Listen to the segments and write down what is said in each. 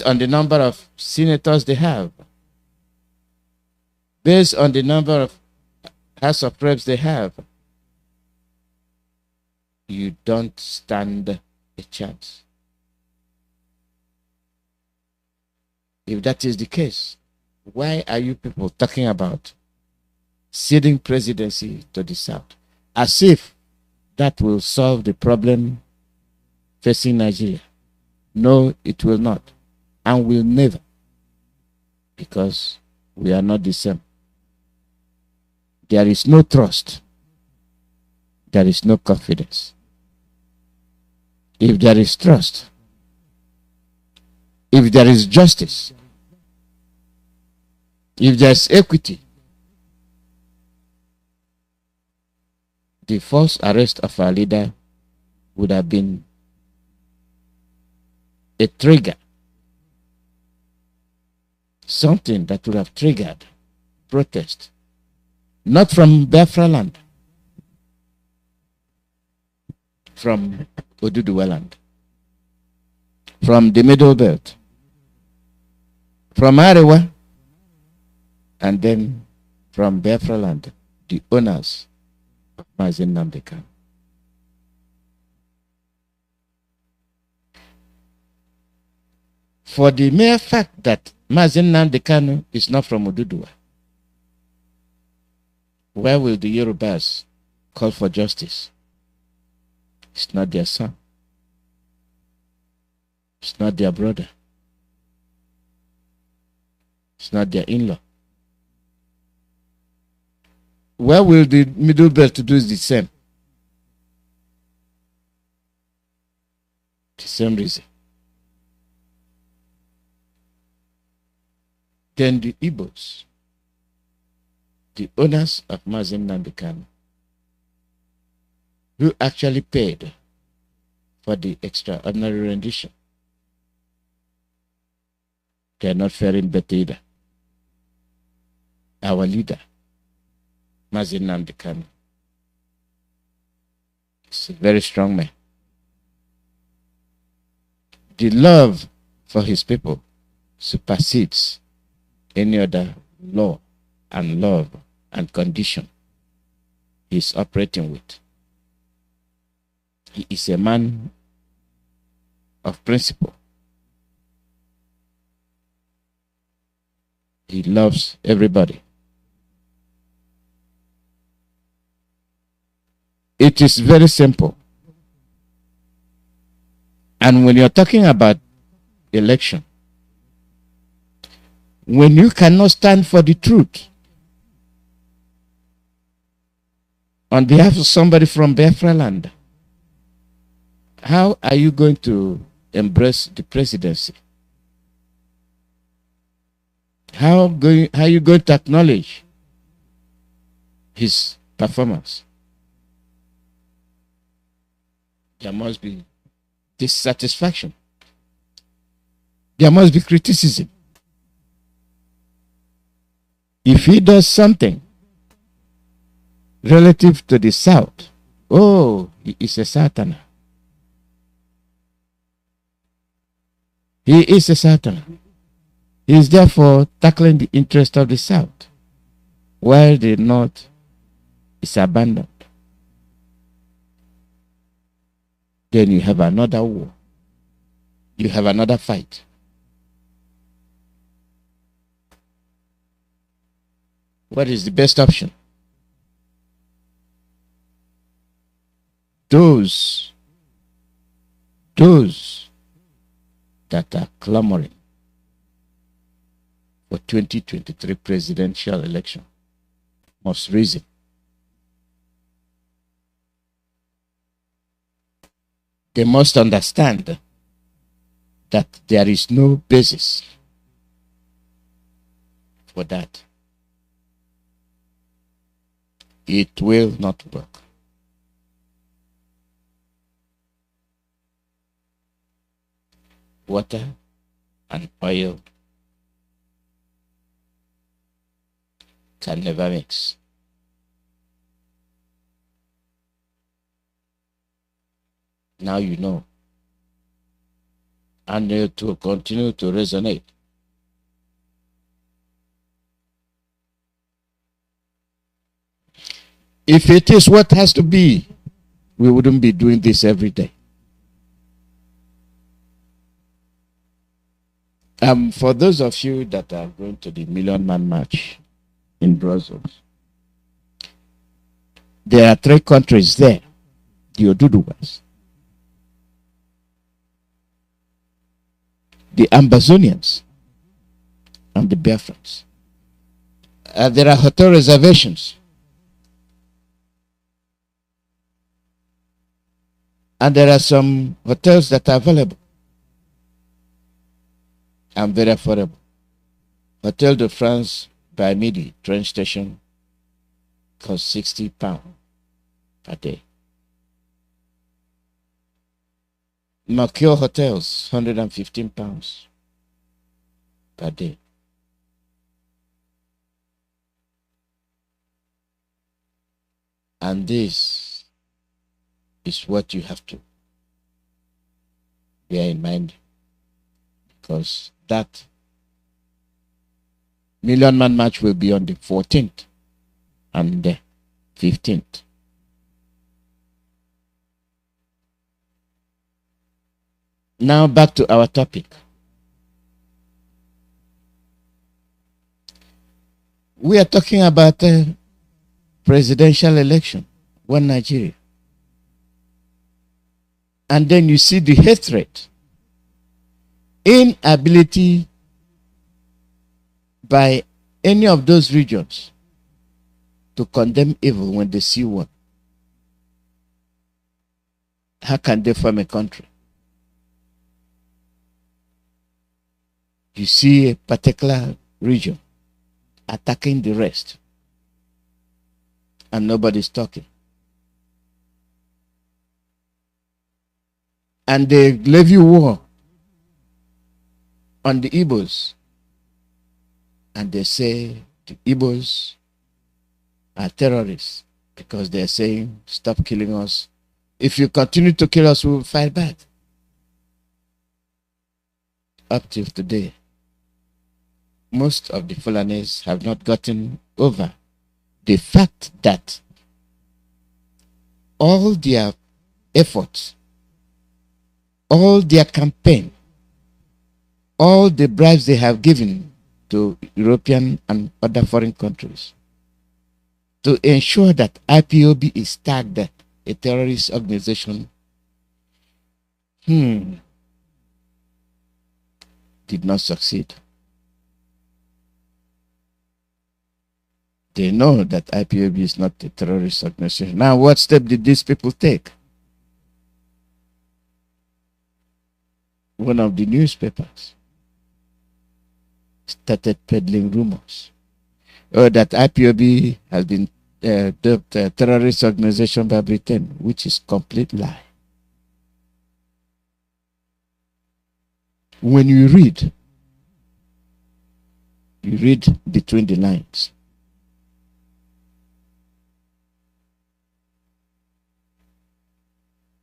on the number of senators they have, based on the number of House of Reps they have, you don't stand a chance. If that is the case, why are you people talking about ceding presidency to the South? As if that will solve the problem facing Nigeria. No, it will not, and will never, because we are not the same. There is no trust. There is no confidence. If there is trust, if there is justice, if there is equity, the first arrest of our leader would have been a trigger, something that would have triggered protest, not from Biafra land, from Oduduwa land, from the Middle Belt, from Arewa, and then from Biafra land, the owners of Mazi Nnamdi. For the mere fact that Mazi Nnamdi is not from Oduduwa, where will the Yorubas call for justice? It's not their son. It's not their brother. It's not their in-law. Where will the Middle Belt do the same? The same reason. Then the Igbos, the owners of Mazi Nnamdi, who actually paid for the extraordinary rendition, they are not faring better either. Our leader, Mazi Nnamdi, is a very strong man. The love for his people supersedes any other law and love and condition he is operating with. He is a man of principle. He loves everybody. It is very simple. And when you're talking about election, when you cannot stand for the truth on behalf of somebody from Biafra land, how are you going to embrace the presidency? How are you going to acknowledge his performance? There must be dissatisfaction. There must be criticism. If he does something relative to the South, oh, he is a Satan. He is a Satan. He is therefore tackling the interest of the South, while the North is abandoned. Then you have another war. You have another fight. What is the best option? Those that are clamoring for 2023 presidential election must reason. They must understand that there is no basis for that. It will not work. Water and oil can never mix. Now you know and it will continue to resonate. If it is what has to be, we wouldn't be doing this every day. For those of you that are going to the Million Man March in Brussels, there are 3 countries there, the Oduduwas, the Amazonians, and the Biafrans. There are hotel reservations. And there are some hotels that are available and very affordable. Hotel de France by Midi train station costs £60 per day. Mercure hotels, £115 per day. And this is what you have to bear in mind, because that Million Man March will be on the 14th and the 15th. Now back to our topic. We are talking about a presidential election, one Nigeria. And then you see the hatred, inability by any of those regions to condemn evil when they see one. How can they form a country? You see a particular region attacking the rest, and nobody's talking. And they levy war on the Igbos, and they say the Igbos are terrorists because they're saying, stop killing us. If you continue to kill us, we will fight back. Up till today, most of the Fulanis have not gotten over the fact that all their efforts, all their campaign, all the bribes they have given to European and other foreign countries to ensure that IPOB is tagged a terrorist organization, did not succeed. They know that IPOB is not a terrorist organization. Now, what step did these people take? One of the newspapers started peddling rumors that IPOB has been dubbed a terrorist organization by Britain, which is complete lie. When you read between the lines.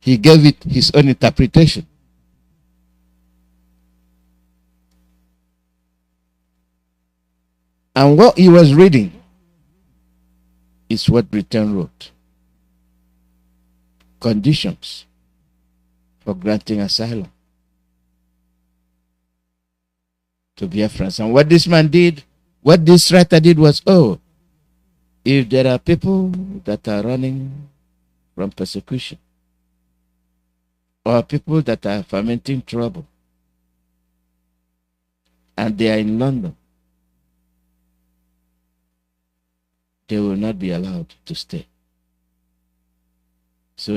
He gave it his own interpretation. And what he was reading is what Britain wrote. Conditions for granting asylum to Biafrans. And what this man did, what this writer did was, if there are people that are running from persecution, or people that are fomenting trouble, and they are in London, they will not be allowed to stay. So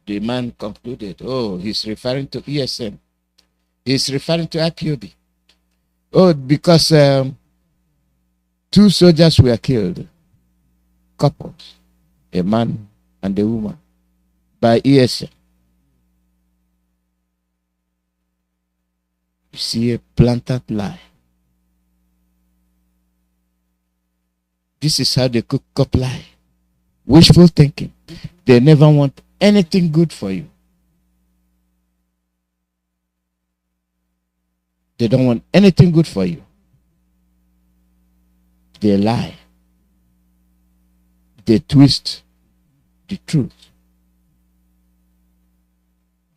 the man concluded, he's referring to ESN. He's referring to IPOB. Because 2 soldiers were killed, couples, a man and a woman, by ESN. You see a planted lie. This is how they cook up lie. Wishful thinking. They never want anything good for you. They don't want anything good for you. They lie. They twist the truth.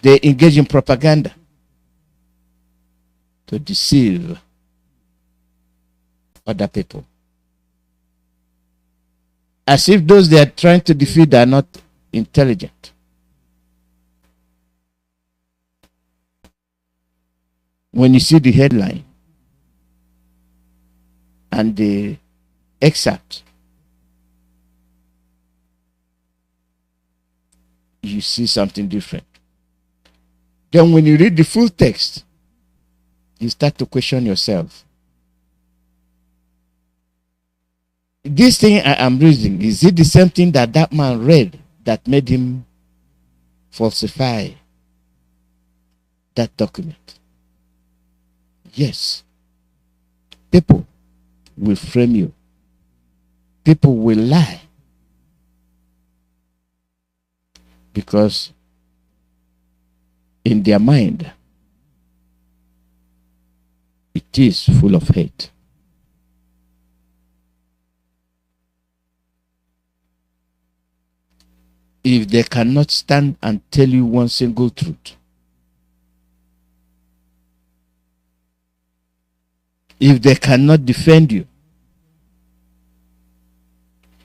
They engage in propaganda to deceive other people. As if those they are trying to defeat are not intelligent. When you see the headline and the excerpt, you see something different. Then when you read the full text, you start to question yourself. This thing I am reading, is it the same thing that that man read that made him falsify that document? Yes. People will frame you. People will lie. Because in their mind, it is full of hate. If they cannot stand and tell you one single truth, if they cannot defend you,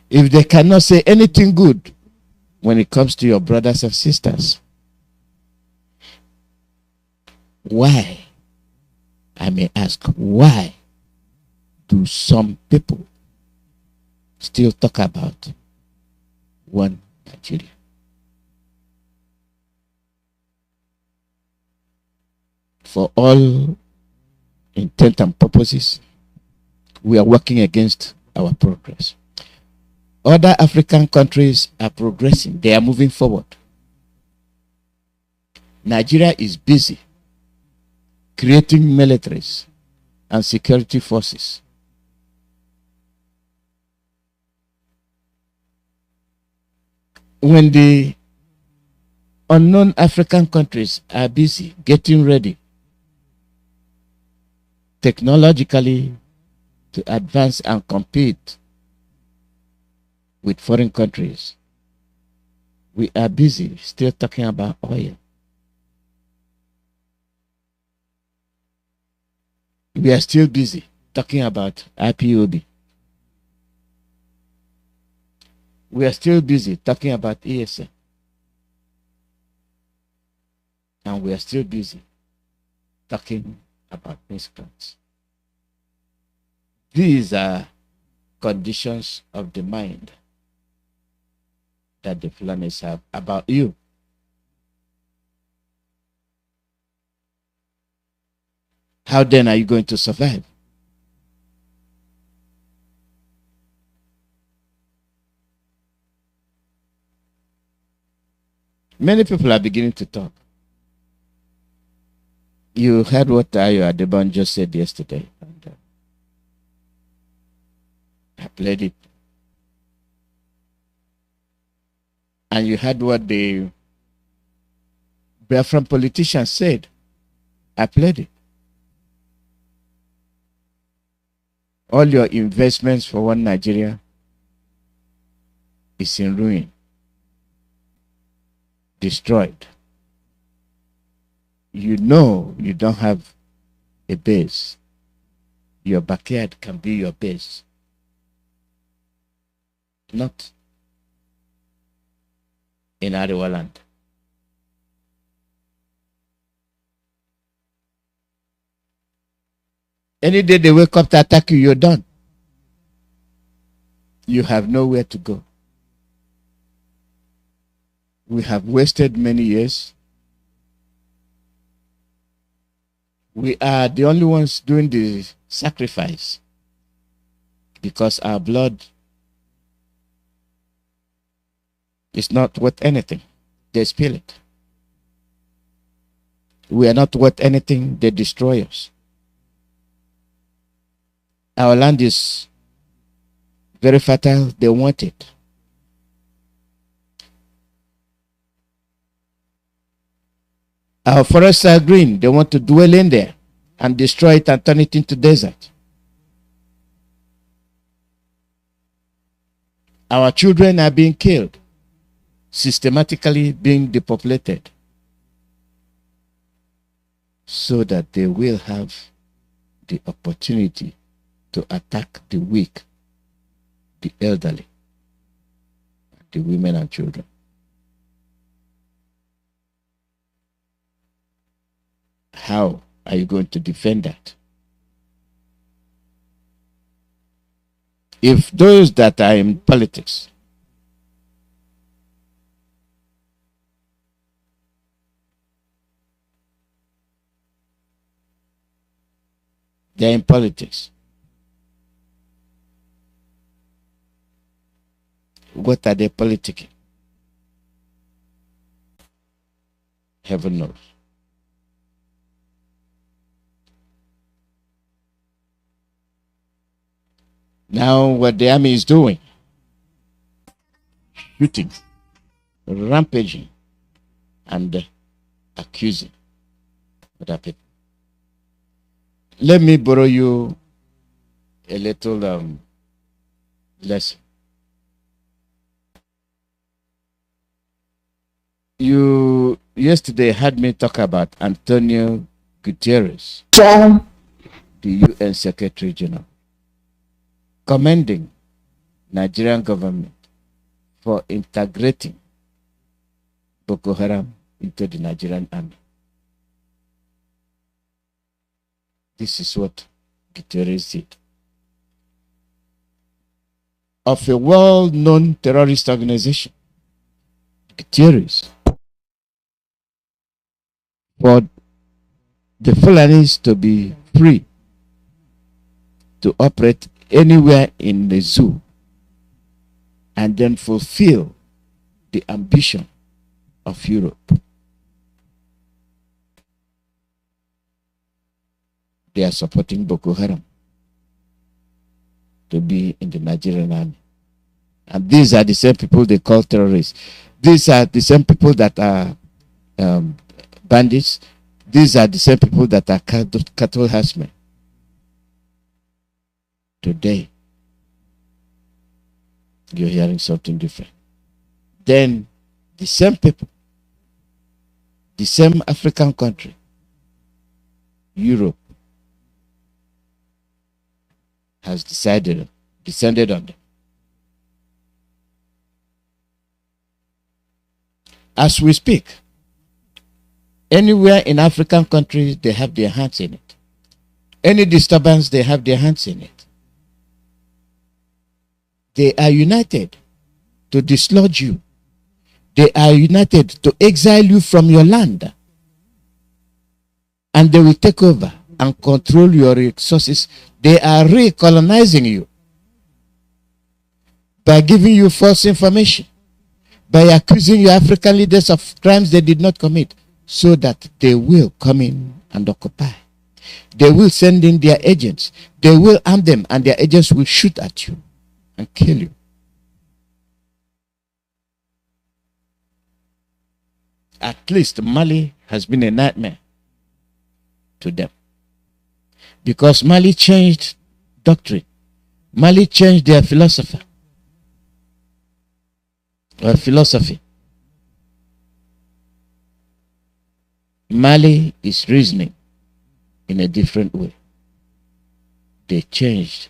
if they cannot say anything good when it comes to your brothers and sisters, why, I may ask, why do some people still talk about one Nigeria? For all intent and purposes, we are working against our progress. Other African countries are progressing. They are moving forward. Nigeria is busy creating militaries and security forces. When the unknown African countries are busy getting ready technologically to advance and compete with foreign countries, we are busy still talking about oil. We are still busy talking about IPOB. We are still busy talking about ESN. And we are still busy talking about miscreants. These are conditions of the mind that the Fulanis have about you. How then are you going to survive? Many people are beginning to talk. You heard what Ayo Adeban just said yesterday. And, I played it. And you heard what the Biafran politicians said. I played it. All your investments for one Nigeria is in ruin, destroyed. You know you don't have a base. Your backyard can be your base. Not in Arewa land. Any day they wake up to attack you, you're done. You have nowhere to go. We have wasted many years. We are the only ones doing the sacrifice because our blood is not worth anything. They spill it. We are not worth anything. They destroy us. Our land is very fertile. They want it. Our forests are green. They want to dwell in there. and destroy it and turn it into desert. Our children are being killed, systematically being depopulated, so that they will have the opportunity to attack the weak, the elderly, the women and children. How are you going to defend that? If those that are in politics they're in politics, what are they politicking? Heaven knows. Now what the army is doing, shooting, rampaging, and accusing other people. Let me borrow you a little lesson. You yesterday had me talk about Antonio Guterres, the UN Secretary General, commending Nigerian government for integrating Boko Haram into the Nigerian army. This is what Guterres said. Of a well-known terrorist organization, Guterres, for the Fulanis to be free to operate anywhere in the zoo and then fulfill the ambition of Europe. They are supporting Boko Haram to be in the Nigerian army. And these are the same people they call terrorists. These are the same people that are bandits. These are the same people that are cattle herdsmen. Today, you're hearing something different. Then the same people, the same African country, Europe, has descended on them. As we speak, anywhere in African countries, they have their hands in it. Any disturbance, they have their hands in it. They are united to dislodge you. They are united to exile you from your land. And they will take over and control your resources. They are recolonizing you by giving you false information, by accusing your African leaders of crimes they did not commit, so that they will come in and occupy. They will send in their agents. They will arm them, and their agents will shoot at you and kill you. At least Mali has been a nightmare to them, because Mali changed doctrine. Mali changed their philosophy. Mali is reasoning in a different way. They changed.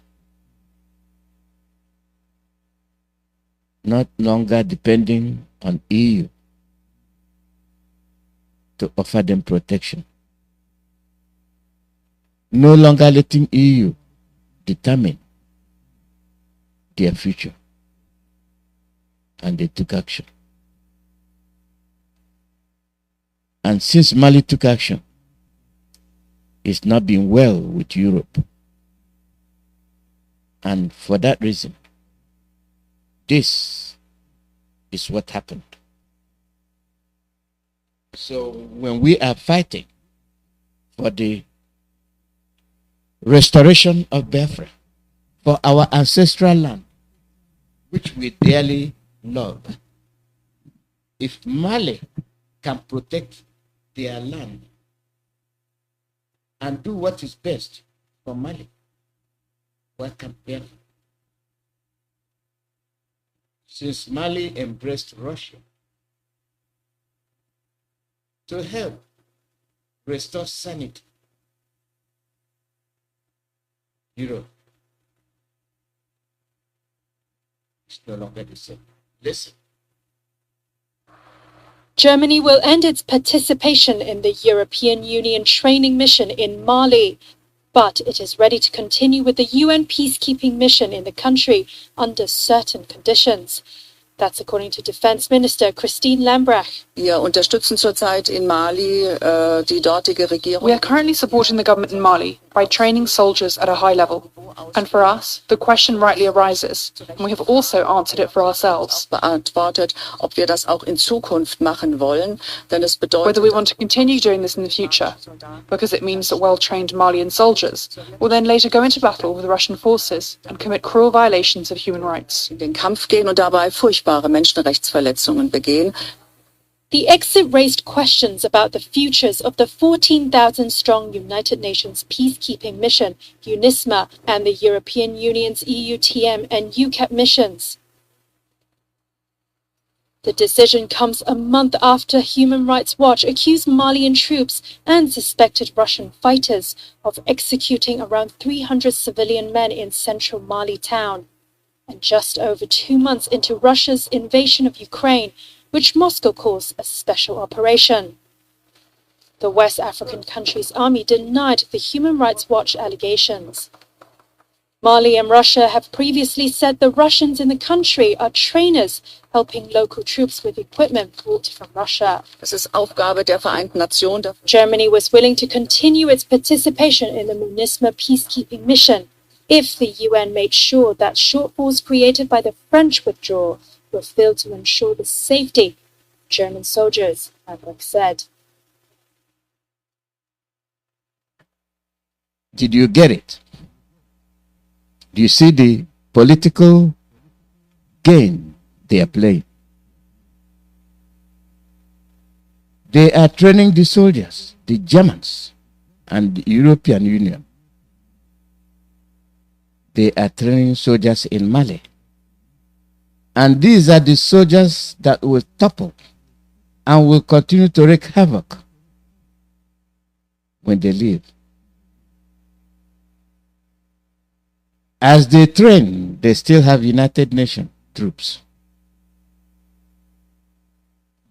Not longer depending on EU to offer them protection. No longer letting EU determine their future. And they took action. And since Mali took action, it's not been well with Europe. And for that reason, this is what happened. So when we are fighting for the restoration of Biafra, for our ancestral land, which we dearly love, if Mali can protect their land, and do what is best for Mali. Welcome, Biafra. Since Mali embraced Russia to help restore sanity, Europe is no longer the same. Listen. Germany will end its participation in the European Union training mission in Mali, but it is ready to continue with the UN peacekeeping mission in the country under certain conditions. That's according to Defense Minister Christine Lambrecht. Wir unterstützen zurzeit in Mali die dortige Regierung. We are currently supporting the government in Mali by training soldiers at a high level. And for us, the question rightly arises, and we have also answered it for ourselves. Beantwortet, ob wir das auch in Zukunft machen wollen, denn es bedeutet, whether we want to continue doing this in the future, because it means that well-trained Malian soldiers will then later go into battle with Russian forces and commit cruel violations of human rights. in den Kampf gehen und dabei furchtbare Menschenrechtsverletzungen begehen. The exit raised questions about the futures of the 14,000-strong United Nations peacekeeping mission, UNISMA, and the European Union's EUTM and UCAP missions. The decision comes a month after Human Rights Watch accused Malian troops and suspected Russian fighters of executing around 300 civilian men in central Mali town. And just over 2 months into Russia's invasion of Ukraine, which Moscow calls a special operation. The West African country's army denied the Human Rights Watch allegations. Mali and Russia have previously said the Russians in the country are trainers helping local troops with equipment brought from Russia. Es ist Aufgabe der Vereinten Nationen. Germany was willing to continue its participation in the MINUSMA peacekeeping mission if the UN made sure that shortfalls created by the French withdrawal were filled to ensure the safety of German soldiers, Lambrecht said. Did you get it? Do you see the political game they are playing? They are training the soldiers, the Germans and the European Union. They are training soldiers in Mali. And these are the soldiers that will topple and will continue to wreak havoc when they leave. As they train, they still have United Nations troops.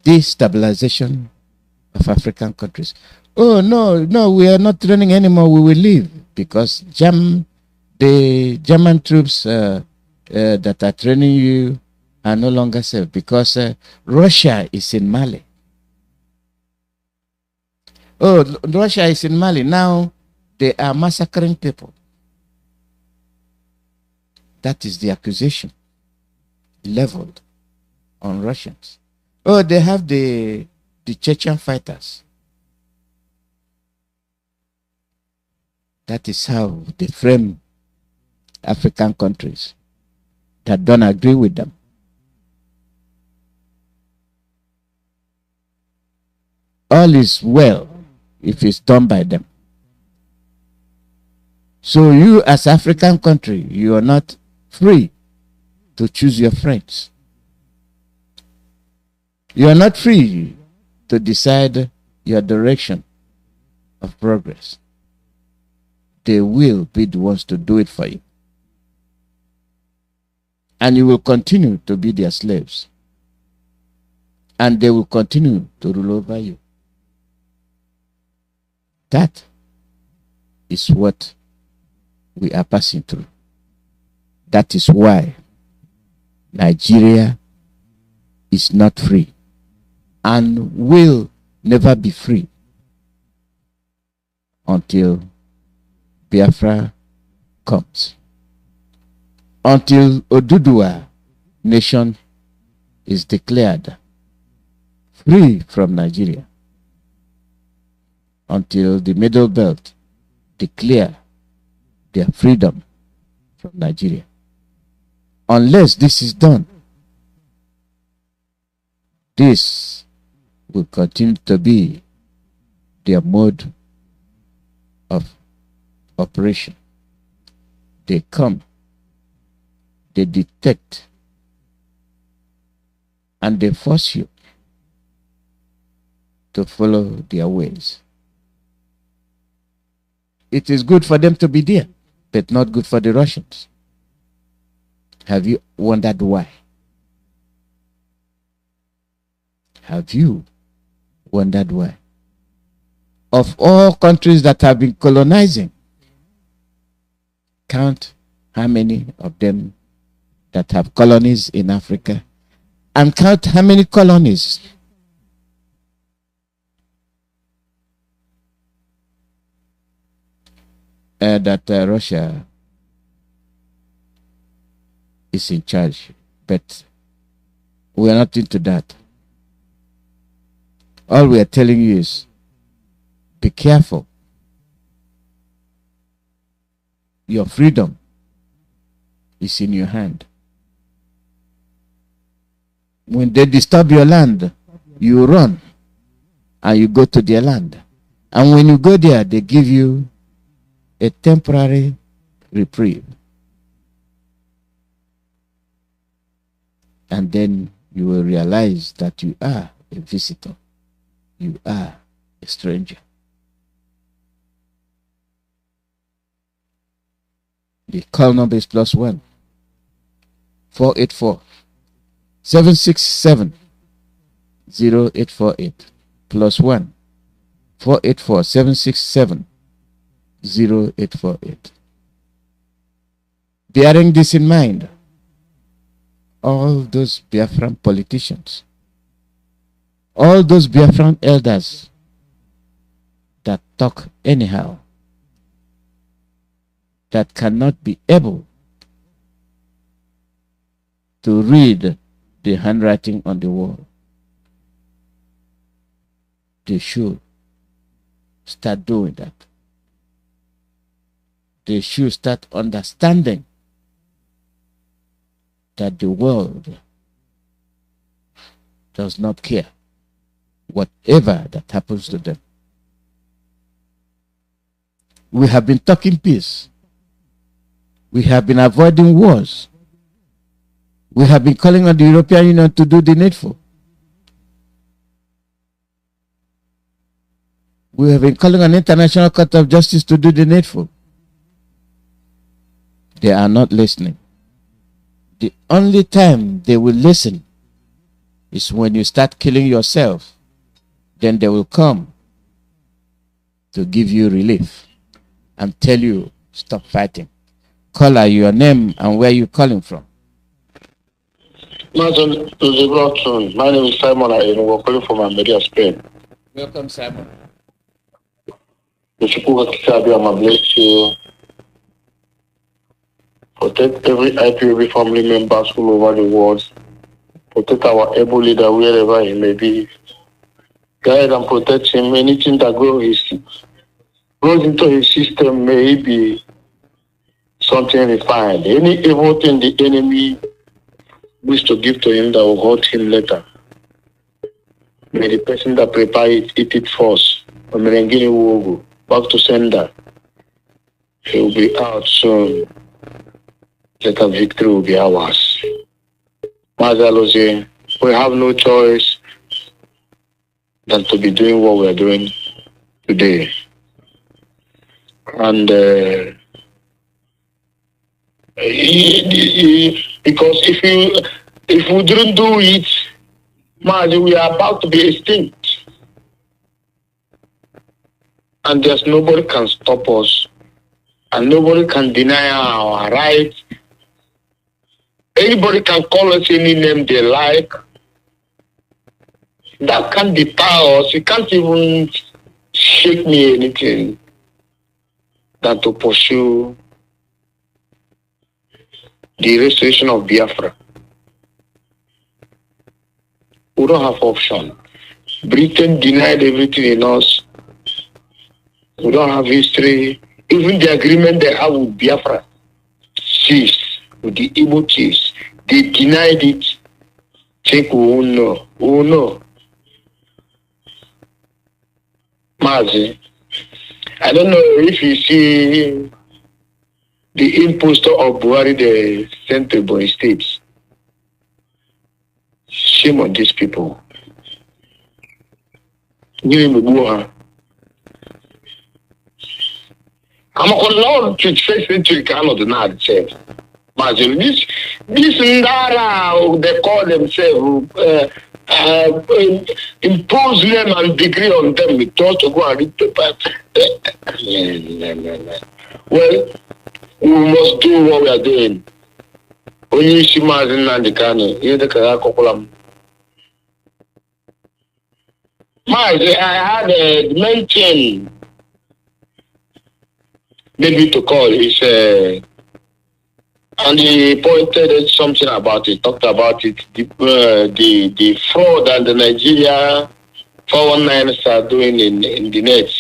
Destabilization of African countries. Oh, no, we are not training anymore. We will leave because the German troops that are training you are no longer safe because Russia is in Mali. Oh, Russia is in Mali. Now they are massacring people. That is the accusation leveled on Russians. Oh, they have the Chechen fighters. That is how they frame African countries that don't agree with them. All is well if it's done by them. So you as African country, you are not free to choose your friends. You are not free to decide your direction of progress. They will be the ones to do it for you. And you will continue to be their slaves. And they will continue to rule over you. That is what we are passing through. That is why Nigeria is not free and will never be free until Biafra comes. Until Oduduwa nation is declared free from Nigeria. Until the Middle Belt declare their freedom from Nigeria. Unless this is done, this will continue to be their mode of operation. They come, they detect, and they force you to follow their ways. It is good for them to be there, but not good for the Russians. Have you wondered why? Have you wondered why? Of all countries that have been colonizing, count how many of them that have colonies in Africa, and count how many colonies that Russia is in charge. But we are not into that. All we are telling you is be careful. Your freedom is in your hand. When they disturb your land, you run and you go to their land. And when you go there, they give you a temporary reprieve. And then you will realize that you are a visitor. You are a stranger. The call number is +1 484 767 0848 +1 484 767 0848. Bearing this in mind, all those Biafran politicians, all those Biafran elders that talk anyhow, that cannot be able to read the handwriting on the wall, they should start doing that. They should start understanding that the world does not care whatever that happens to them. We have been talking peace. We have been avoiding wars. We have been calling on the European Union to do the needful. We have been calling on the International Court of Justice to do the needful. They are not listening. The only time they will listen is when you start killing yourself. Then they will come to give you relief and tell you, stop fighting. Call out your name and where you're calling from. Mazi ALOZIE, my name is Simon. We're calling from Almeria, Spain. Welcome, Simon. The Chukwuka Kitabi, bless you. Protect every IPOB family members all over the world. Protect our able leader wherever he may be. Guide and protect him. Anything that goes into his system may be something refined. Any evil thing the enemy wish to give to him that will hurt him later, may the person that prepare it eat it first. Omerengini will go back to sender. He will be out soon. Later victory will be ours. Mazi ALOZIE, we have no choice than to be doing what we are doing today. And because if we didn't do it, Mazi, we are about to be extinct. And there's nobody can stop us. And nobody can deny our rights. Anybody can call us any name they like. That can't deter us. It can't even shake me anything than to pursue the restoration of Biafra. We don't have option. Britain denied everything in us. We don't have history. Even the agreement they have with Biafra ceased, with the Igbo chiefs. They denied it. Think we won't know. We will know. Mazi, I don't know if you see the imposter of Buhari, the Central Boy States. Shame on these people. Give him a Buha. I'm on to first century Kanu the not said. But this Ndara, they call themselves, impose them and degree on them. We thought to go and read paper. Well, we must do what we are doing. Only see Mazi Nnamdi Kanu, you the Karakokulam. Mazi, I had mentioned maybe to call is and he pointed at something about it, talked about it, the fraud and the Nigeria 419s are doing in the net.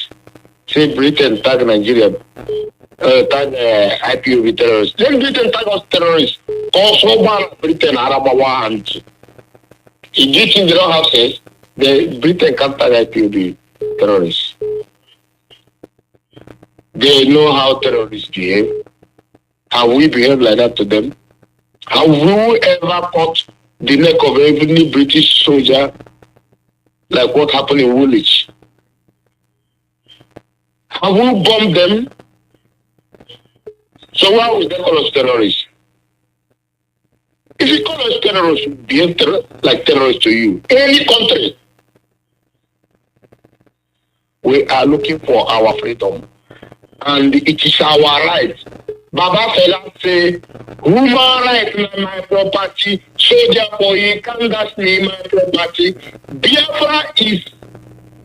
Say Britain tag Nigeria, tag IPOB terrorists. Then Britain tag us terrorists. Also ban Britain Arabawa and if you think they don't have sense, the Britain can't tag IPOB terrorists. They know how terrorists behave. Have we behaved like that to them? Have we ever cut the neck of every British soldier like what happened in Woolwich? Have we bombed them? So why would they call us terrorists? If you call us terrorists, we behave like terrorists to you. Any country, we are looking for our freedom. And it is our right. Baba Fela say, human right na my property, so therefore you can't dash me my property. Biafra is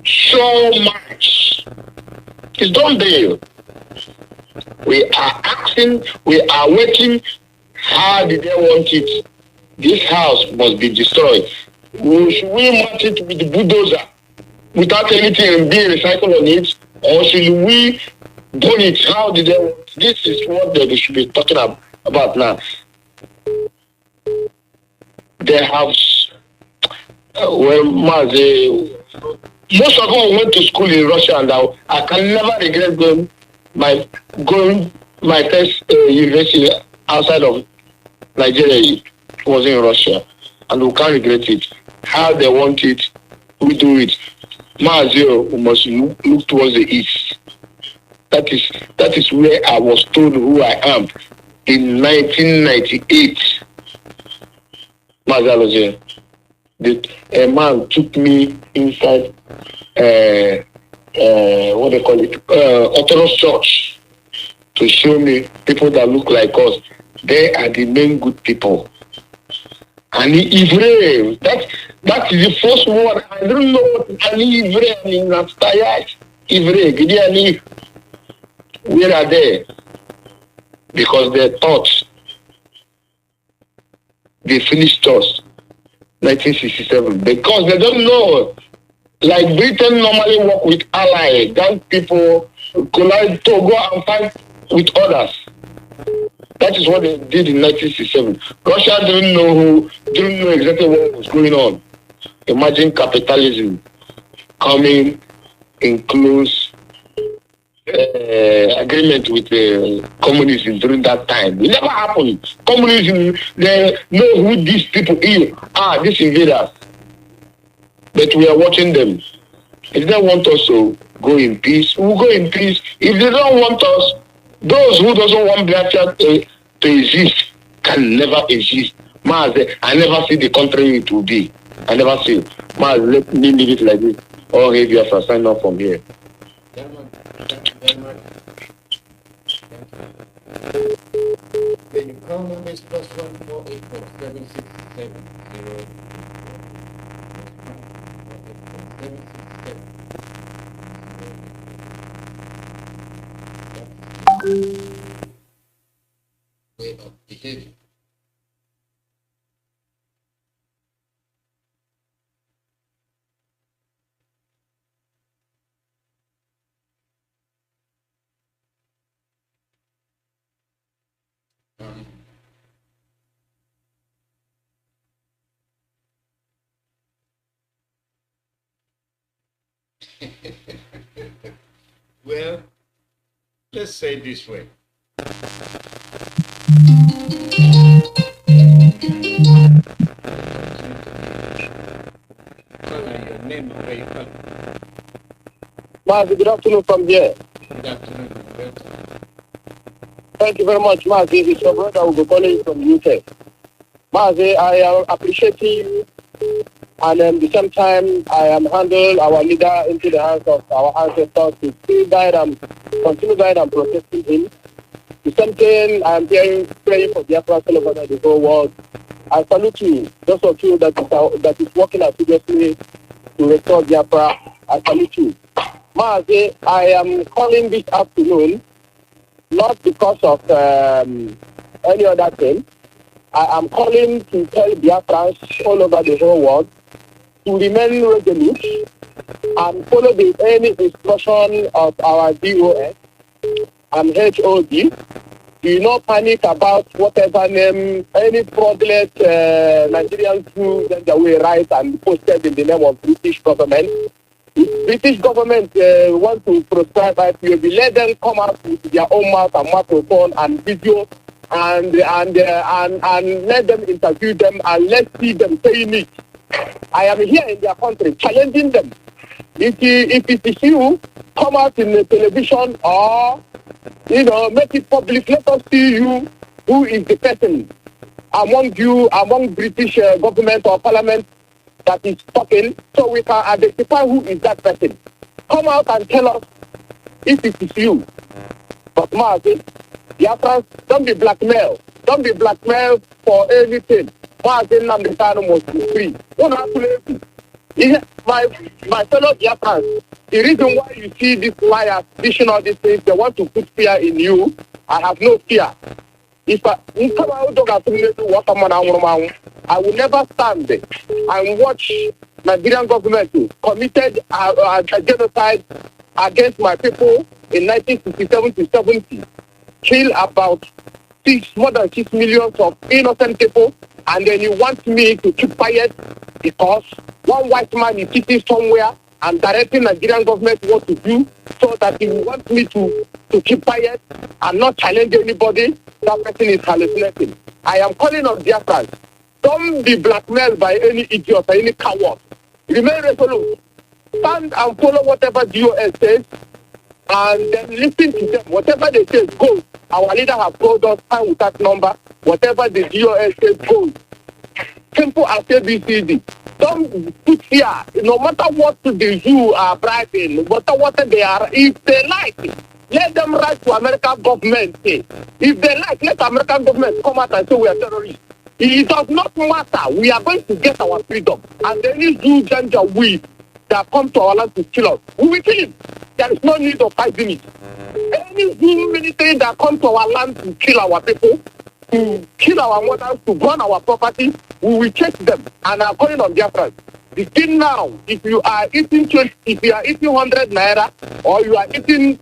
so much. It's done there. We are asking, we are waiting. How did they want it? This house must be destroyed. Should we match it with the bulldozer without anything being recycled on it? Or should we burn it? How did they want? This is what they should be talking about now. They have, well, Mazi, most of them went to school in Russia, and I can never regret going my first university outside of Nigeria. It was in Russia, and we can't regret it. How they want it, we do it. Mazi, we must look towards the east. That is where I was told who I am in 1998. Mazi ALOZIE. A man took me inside what they call it, Orthodox Church, to show me people that look like us. They are the main good people. And Ivre, that is the first word. I don't know what Ani Ivre and Nastayas Ivre, Gideani. Where are they? Because they thought they finished us 1967. Because they don't know. Like Britain normally work with allies, gang people collide to go and fight with others. That is what they did in 1967. Russia didn't know exactly what was going on. Imagine capitalism coming in close agreement with communism during that time. It never happened. Communism, they know who these people are. These invaders. But we are watching them. If they want us to go in peace, we'll go in peace. If they don't want us, those who doesn't want Biafra to exist can never exist. Mazi, I never see the country it will be. I never see it. Mazi, let me leave it like this. Oh, hey, Biafra, sign off from here. Thank you very much. Thank you. Can you call me this +1484767 way of behaving. Well, Let's say it this way. Your name, where you come. Mazi, good afternoon from here. Good afternoon. Thank you very much, Mazi. It's your brother who will be calling from UK. Mazi, I am appreciating you, and at the same time, I am handling our leader into the hands of our ancestors to still guide and continue guide and protecting him. The same thing I am praying for Biafra all over the whole world. I salute you, those of you that is working assiduously to restore Biafra. I salute you. Mazi, I am calling this afternoon not because of any other thing. I am calling to tell Biafrans all over the whole world to remain resolute and follow any instruction of our DOS and HOD. Do not panic about whatever name any fraudulent Nigerian Jews that we write and posted in the name of British government. If British government want to prescribe IPOB, let them come out with their own mouth and microphone and video and let them interview them and let's see them saying it. I am here in their country challenging them. If it is you, come out in the television or make it public. Let us see you who is the person among British government or parliament that is talking, so we can identify who is that person. Come out and tell us if it is you. But Mazi, Biafrans, don't be blackmailed. Don't be blackmailed for anything. Mazi Nnamdi Kanu must be free. What happened? My fellow Biafrans, the reason why you see this liars dishing all these things, they want to put fear in you. I have no fear. If I will never stand and watch Nigerian government committed a genocide against my people in 1967 to 70, kill about more than 6 million of innocent people, and then you want me to keep quiet because one white man is sitting somewhere and directing Nigerian government what to do, so that he wants me to keep quiet and not challenge anybody. That person is hallucinating. I am calling on Biafrans. Don't be blackmailed by any idiot or any coward. Remain resolute. Stand and follow whatever DOS says, and then listen to them. Whatever they say goes. Our leader has told us time with that number. Whatever the DOS says goes. Simple as ABCD. Don't put fear. No matter what the Jews are bribing, no matter what they are, if they like, let them write to American government. If they like, let American government come out and say we are terrorists. It does not matter. We are going to get our freedom. And any Jew danger weed that come to our land to kill us, we will kill him. There is no need of fighting it. Any Jew military that come to our land to kill our people, to kill our mothers, to burn our property, we will chase them. And I'm calling on Biafra. Begin now. If you are eating 100 naira, or you are eating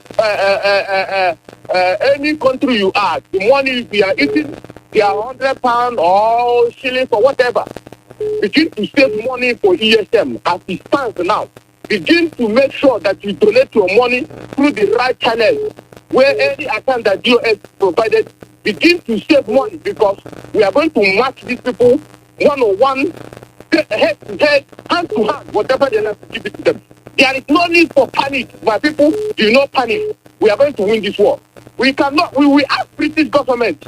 any country you are, the money if you are eating, they are £100 or shillings or whatever. Begin to save money for ESM as it stands now. Begin to make sure that you donate your money through the right channel, where any account that DOS provided. Begin to save money, because we are going to match these people one-on-one, head to head, hand to hand, whatever they have to give it to them. There is no need for panic. My people, do not panic. We are going to win this war. We will ask British government,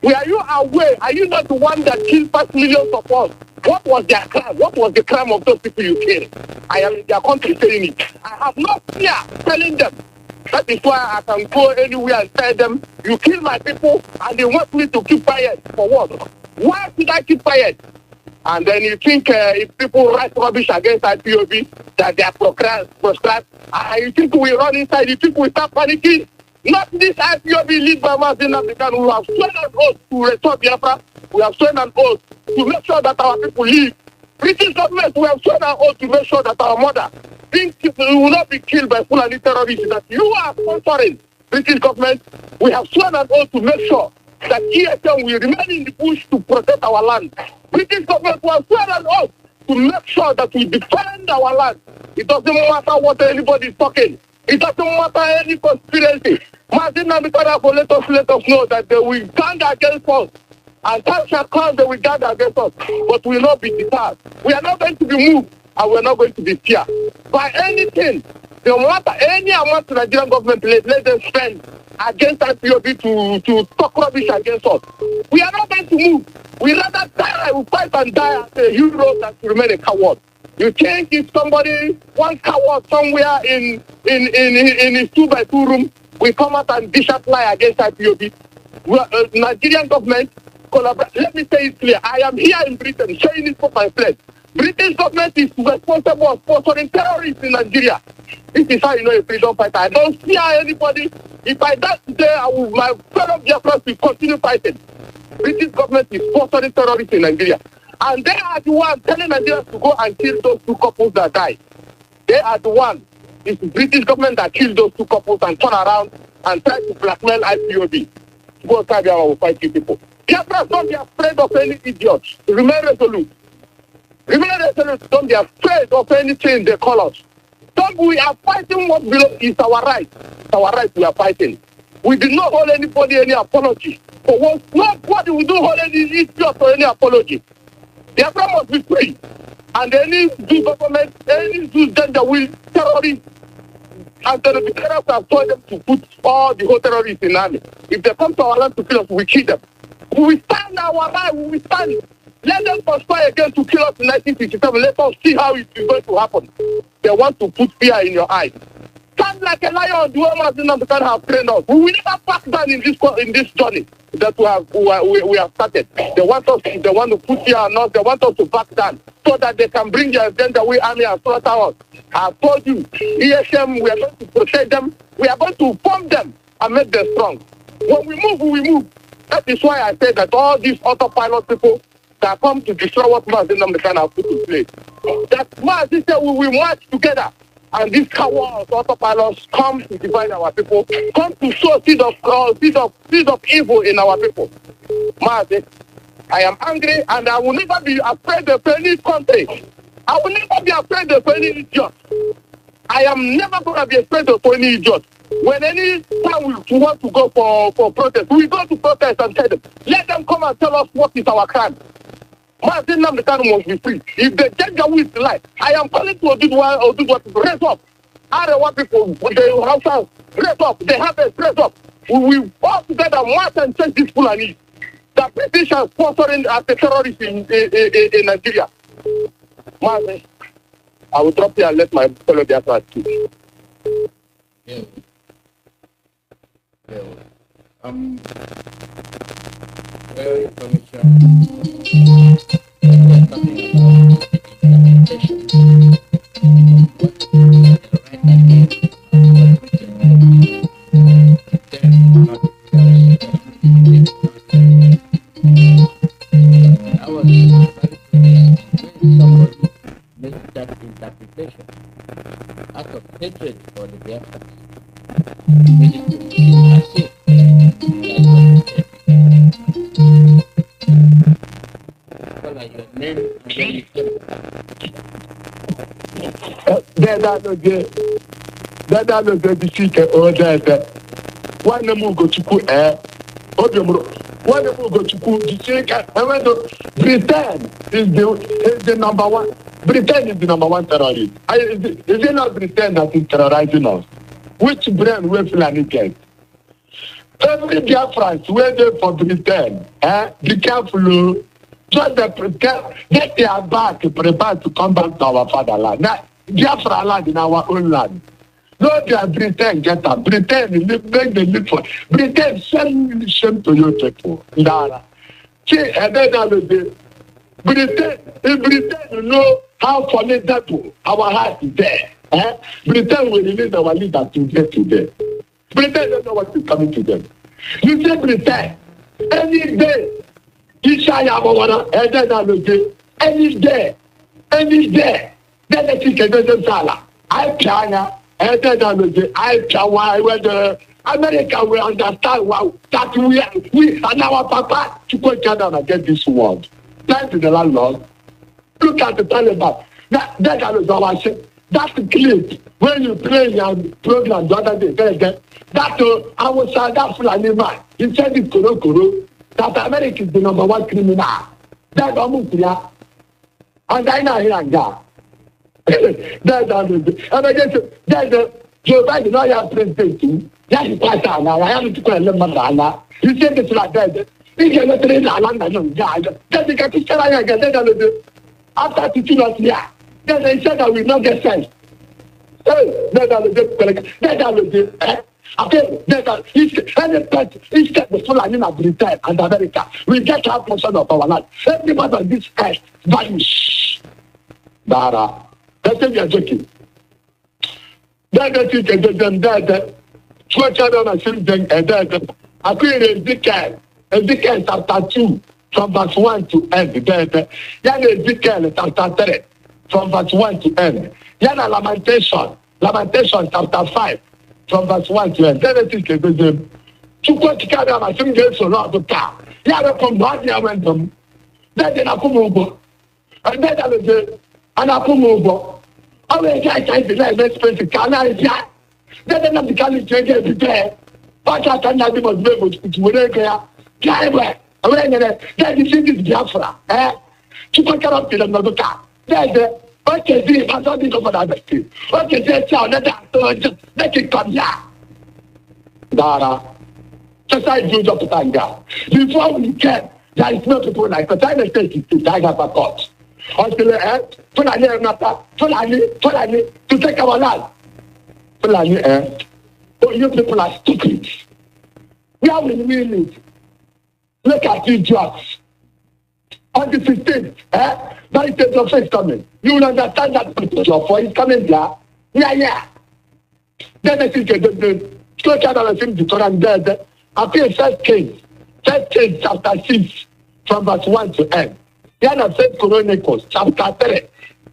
are you aware? Are you not the one that killed 5 million of us? What was their crime? What was the crime of those people you killed? I am in their country saying it. I have no fear telling them. That is why I can go anywhere and tell them, you kill my people and they want me to keep quiet. For what? Why should I keep quiet? And then you think if people write rubbish against IPOB, that they are proscribed, you think we run inside, the people will start panicking? Not this IPOB lead by Mazi Nnamdi, who have sworn an oath to restore Biafra. We have sworn an oath to make sure that our people live. British government, we have sworn an oath to make sure that our mother will not be killed by Fulani terrorists that you are sponsoring. British government, we have sworn an oath to make sure that ESM will remain in the bush to protect our land. British government, we have sworn an oath to make sure that we defend our land. It doesn't matter what anybody is talking. It doesn't matter any conspiracy. Mazi Nnamdi, let us know that they will stand against us. And time shall come, they will gather against us. But we will not be deterred. We are not going to be moved, and we are not going to be feared by anything. No matter any amount the Nigerian government let them spend against IPOB to talk rubbish against us. We are not going to move. We rather die. We fight and die as a hero than to remain a coward. You think if somebody, one coward somewhere in his 2x2 room, we come out and dish out lie against IPOB? Nigerian government collaborate. Let me say it clear. I am here in Britain, saying it for my friends. British government is responsible for sponsoring terrorists in Nigeria. This is how you know a freedom fighter. I don't fear anybody. If I die today, my fellow Biafrans will continue fighting. British government is sponsoring terrorists in Nigeria. And they are the ones telling Nigerians to go and kill those two couples that died. They are the ones. It's the British government that killed those two couples and turn around and try to blackmail IPOB. Go outside there and will fight you people. Biafrans, don't be afraid of any idiot. Remain resolute. Remain resolute. Don't be afraid of anything they call us. We are fighting what belongs is our right. It's our right we are fighting. We did not hold anybody any apology. For once, nobody will do hold any idiot or any apology. Biafra must be free. And any Jew government, any Jew gender will terrorists, and the terrorists have told them to put all the whole terrorists in army. If they come to our land to kill us, we kill them. We will stand our life, we will stand. Let them conspire again to kill us in 1957. Let us see how it is going to happen. They want to put fear in your eyes. Stand like a lion, the way Mazi Nnamdi have trained us. We will never back down in this journey that we have started. They want to put fear on us. They want us to back down so that they can bring their agenda we army and slaughter us. I have told you, ESM, we are going to protect them. We are going to form them and make them strong. When we move, we move. That is why I say that all these autopilot people that come to destroy what Mazi Nnamdi have put in place. That Mazi said we will march together. And these cowards, autopilots, come to divide our people, come to sow seed of evil in our people. Mazi, I am angry and I will never be afraid of any country. I will never be afraid of any idiot. I am never going to be afraid of any idiot. When any time we want to go for protest, we go to protest and tell them, let them come and tell us what is our crime. Mazi Nnamdi must be free. If they get their will to lie, I am calling to Oduduwa people, raise up. Arewa people, the Hausa, raise up. They have a raise up. We will all together march and change this Fulani. The British are sponsoring as a terrorist in Nigeria. Mazi, I will drop here and let my fellow Biafrans speak. Yeah. Very information. We are talking about interpretation. I was very pleased when somebody made that interpretation out of hatred for the Biafrans. Made it to seem as if your name and then you tell That no good defeat or that. One more go to put air. One more go to put the chicken. Britain is the number one. Britain is the number one terrorist. Is it not Britain that is terrorizing us? Which brain will Fulani get? Every Biafrans were there for Britain. Be careful. Just get their back prepared to come back to our fatherland. Now, Biafra land in our own land. Not that Britain get up. Britain make the live for. Britain send shame to you people. Ndara. See, and then Britain, if Britain know how formidable our heart is there, Britain will release our leader to get to them. Britain don't know what is coming to them. You say Britain, any day, any day, then the chicken doesn't sala. I China, I can whether America will understand that we and our papa to go together against this world. Thanks to the landlord. Look at the Taliban. That is our shame. That clip when you play your program the other day, that I was that Fulani man. He said it Kuro that America is the #1 criminal. That's almost here. And I know here and there. That's Joe Biden, I have president. That is quite now. I have to call him Madonna. You said it's like that. He cannot train a land and guide. That's the capital I get after 2 months. Yeah. Then they said I will not get sent. Hey, that's instead the Fulani have returned and America, we get half portion of our land. Everybody on this earth vanish. Dara. That's what we are joking. That's what you can do them dead. Swatcher and children and dead. I create Ezekiel chapter 2 from verse 1 to end. Dead. Then Ezekiel chapter 3 from verse 1 to end. Then Lamentation chapter 5 from verse 1 to end. Then it is the to quote Canada, I think there's a lot of car. Yeah, from what you went them. Then I come over. And then I was and I come over. I will get the next expensive Canada. Then I'm the college to prepare. What I can have was able to work here. Then you see this Biafra. To put up to another car. Then okay, see, I don't think about that. Okay, let it come here. Dara. Just I do up to before we can, there is no people like the time state is to die up a court. Until Fulani to take our land. Fulani, oh, you people are stupid. Where will we live? Look at these drugs. On the 15th, by the of faith coming. You will understand that your voice coming there. Yeah. Then I think the scripture that I think the Quran dead appear first Kings chapter 6 from verse 1 to end. Then I said Chronicles chapter 3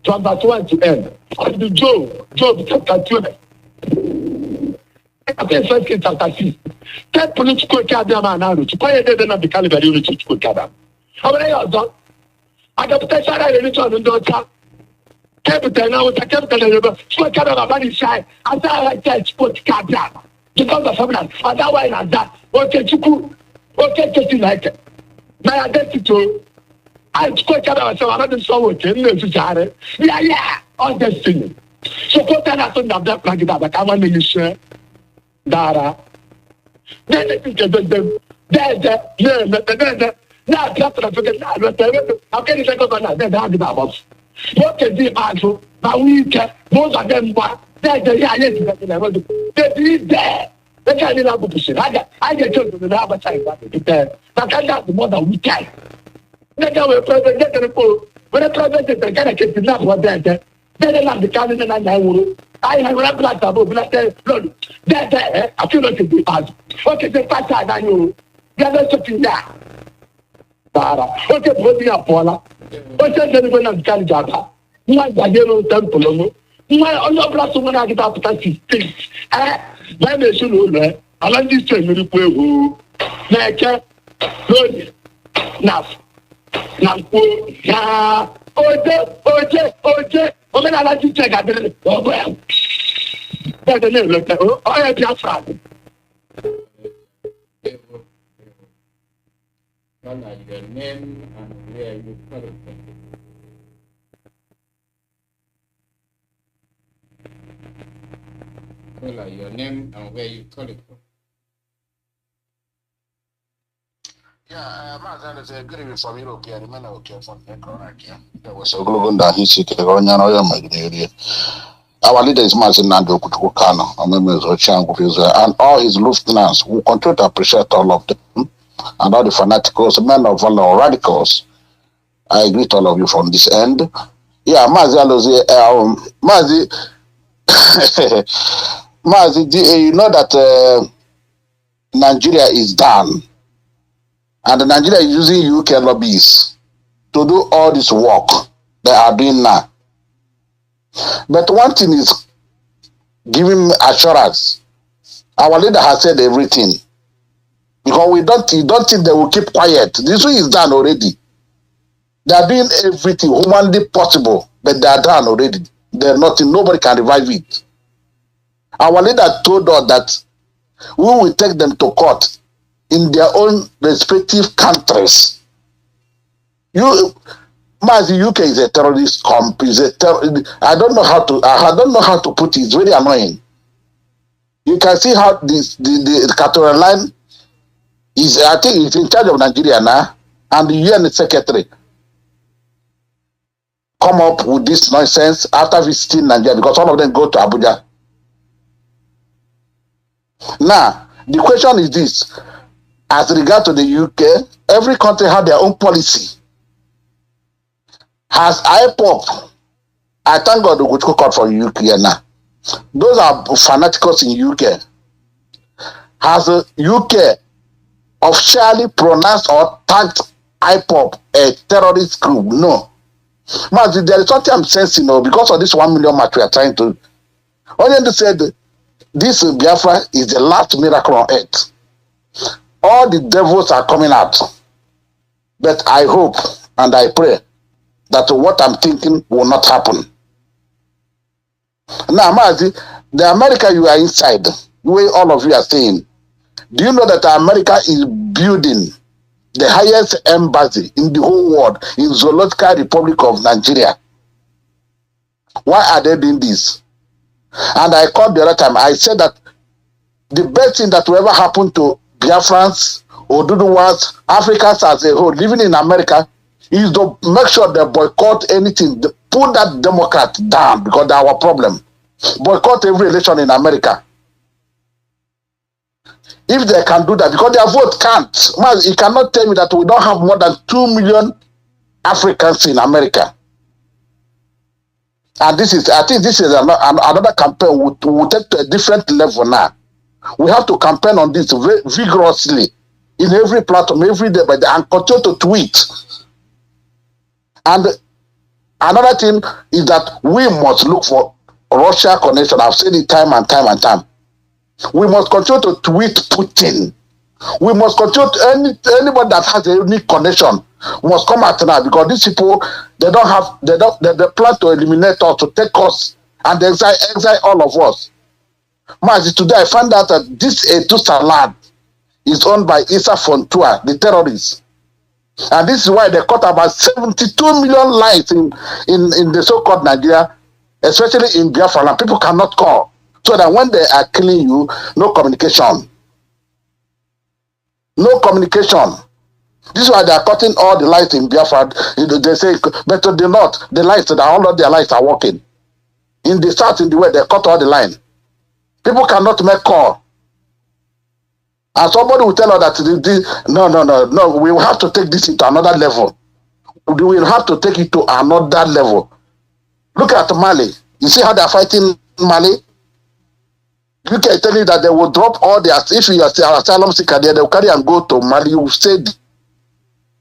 from verse 1 to end. On the Job chapter 12. Appear first Kings chapter 6. Ten political cadam now to pay the then of the caliber political cadam. How many are done? I got potential religion and daughter. Capital now, the capital, so kind of a money shy. I thought I said, sport cadam. Because of something, and that way and that. Okay, Chuku. Okay, getting like it. My identity. I spoke about so I don't know what you yeah, all destiny. So, what I have done that plug it up, but I want to share. Dara. Then I think there's now, Biafra forget that. How can you say about that? That's about. What can they answer? But we can, most of them, they're they there. They can't even have a position. I get told to the other side that I can't have the more than we can. They go with president, when the president, they can't get enough for that. They don't have the cabinet and I will. I have a black about black. Look, there, I feel like to be bad. Okay, the fact I know. They're not talking there. Okay, put me up, Paula. What's that going to carry Java? My Dagero Temple. My other black woman I get up to 6. When they should know, I like this train to play who. Naka, good, enough. Now, okay. When I like to check, I did it. Oh, well. That's the name. Look, oh, I have Biafra. Your name and where you calling from. Your name and where you calling from. Yeah, Mazi ALOZIE, good evening from Europe. Yeah, the man okay from Ecuador. There was a global that he's sick. Our leader is Mazi Kanu, and all his lieutenants who continue to appreciate all of them. And all the fanaticals, men of valor, radicals. I greet all of you from this end. Yeah, Mazi ALOZIE, Mazi, you know that Nigeria is done. And Nigeria is using UK lobbies to do all this work they are doing now. But one thing is giving me assurance. Our leader has said everything. Because we don't think they will keep quiet. This one is done already. They are doing everything humanly possible, but they are done already. There's nothing, nobody can revive it. Our leader told us that we will take them to court in their own respective countries. Mazi, UK is a terrorist comp. I don't know how to put it. It's very annoying. You can see how the Catholic line is. I think it's in charge of Nigeria now, and the UN secretary come up with this nonsense after visiting Nigeria, because all of them go to Abuja. Now, the question is this: as regard to the UK, every country had their own policy. Has IPOP, I thank God we could call for UK now. Those are fanaticals in UK. Has the UK officially pronounced or tagged IPOP a terrorist group? No. But there is something I'm sensing, because of this 1 million mark we are trying to. Only said this Biafra is the last miracle on earth. All the devils are coming out. But I hope and I pray that what I'm thinking will not happen. Now, Mazi, the America you are inside, the way all of you are saying, do you know that America is building the highest embassy in the whole world in Zoological Republic of Nigeria? Why are they doing this? And I called the other time, I said that the best thing that will ever happen to Biafrans, Oduduwas, Africans as a whole, living in America, is to make sure they boycott anything, put that Democrat down, because they are our problem. Boycott every election in America. If they can do that, because their vote can't. Man, you cannot tell me that we don't have more than 2 million Africans in America. And this is, I think this is another campaign we'll take to a different level now. We have to campaign on this vigorously in every platform, every day, and continue to tweet. And another thing is that we must look for Russia connection. I've said it time and time and time. We must continue to tweet Putin. We must continue to anybody that has a unique connection must come out now, because these people they plan to eliminate us, to take us and exile all of us. Mazi, today I found out that this Etu Salad is owned by Issa Fontua, the terrorists. And this is why they cut about 72 million lives in the so-called Nigeria, especially in Biafra. And people cannot call. So that when they are killing you, no communication. No communication. This is why they are cutting all the lights in Biafra. They say, but to the north, the lights, all of their lights are working. In the south, in the west, they cut all the line. People cannot make call. And somebody will tell us that no, we will have to take this into another level. We will have to take it to another level. Look at Mali. You see how they are fighting Mali? You can tell you that they will drop all their, if you are asylum seeker there, they will carry and go to Mali. You stay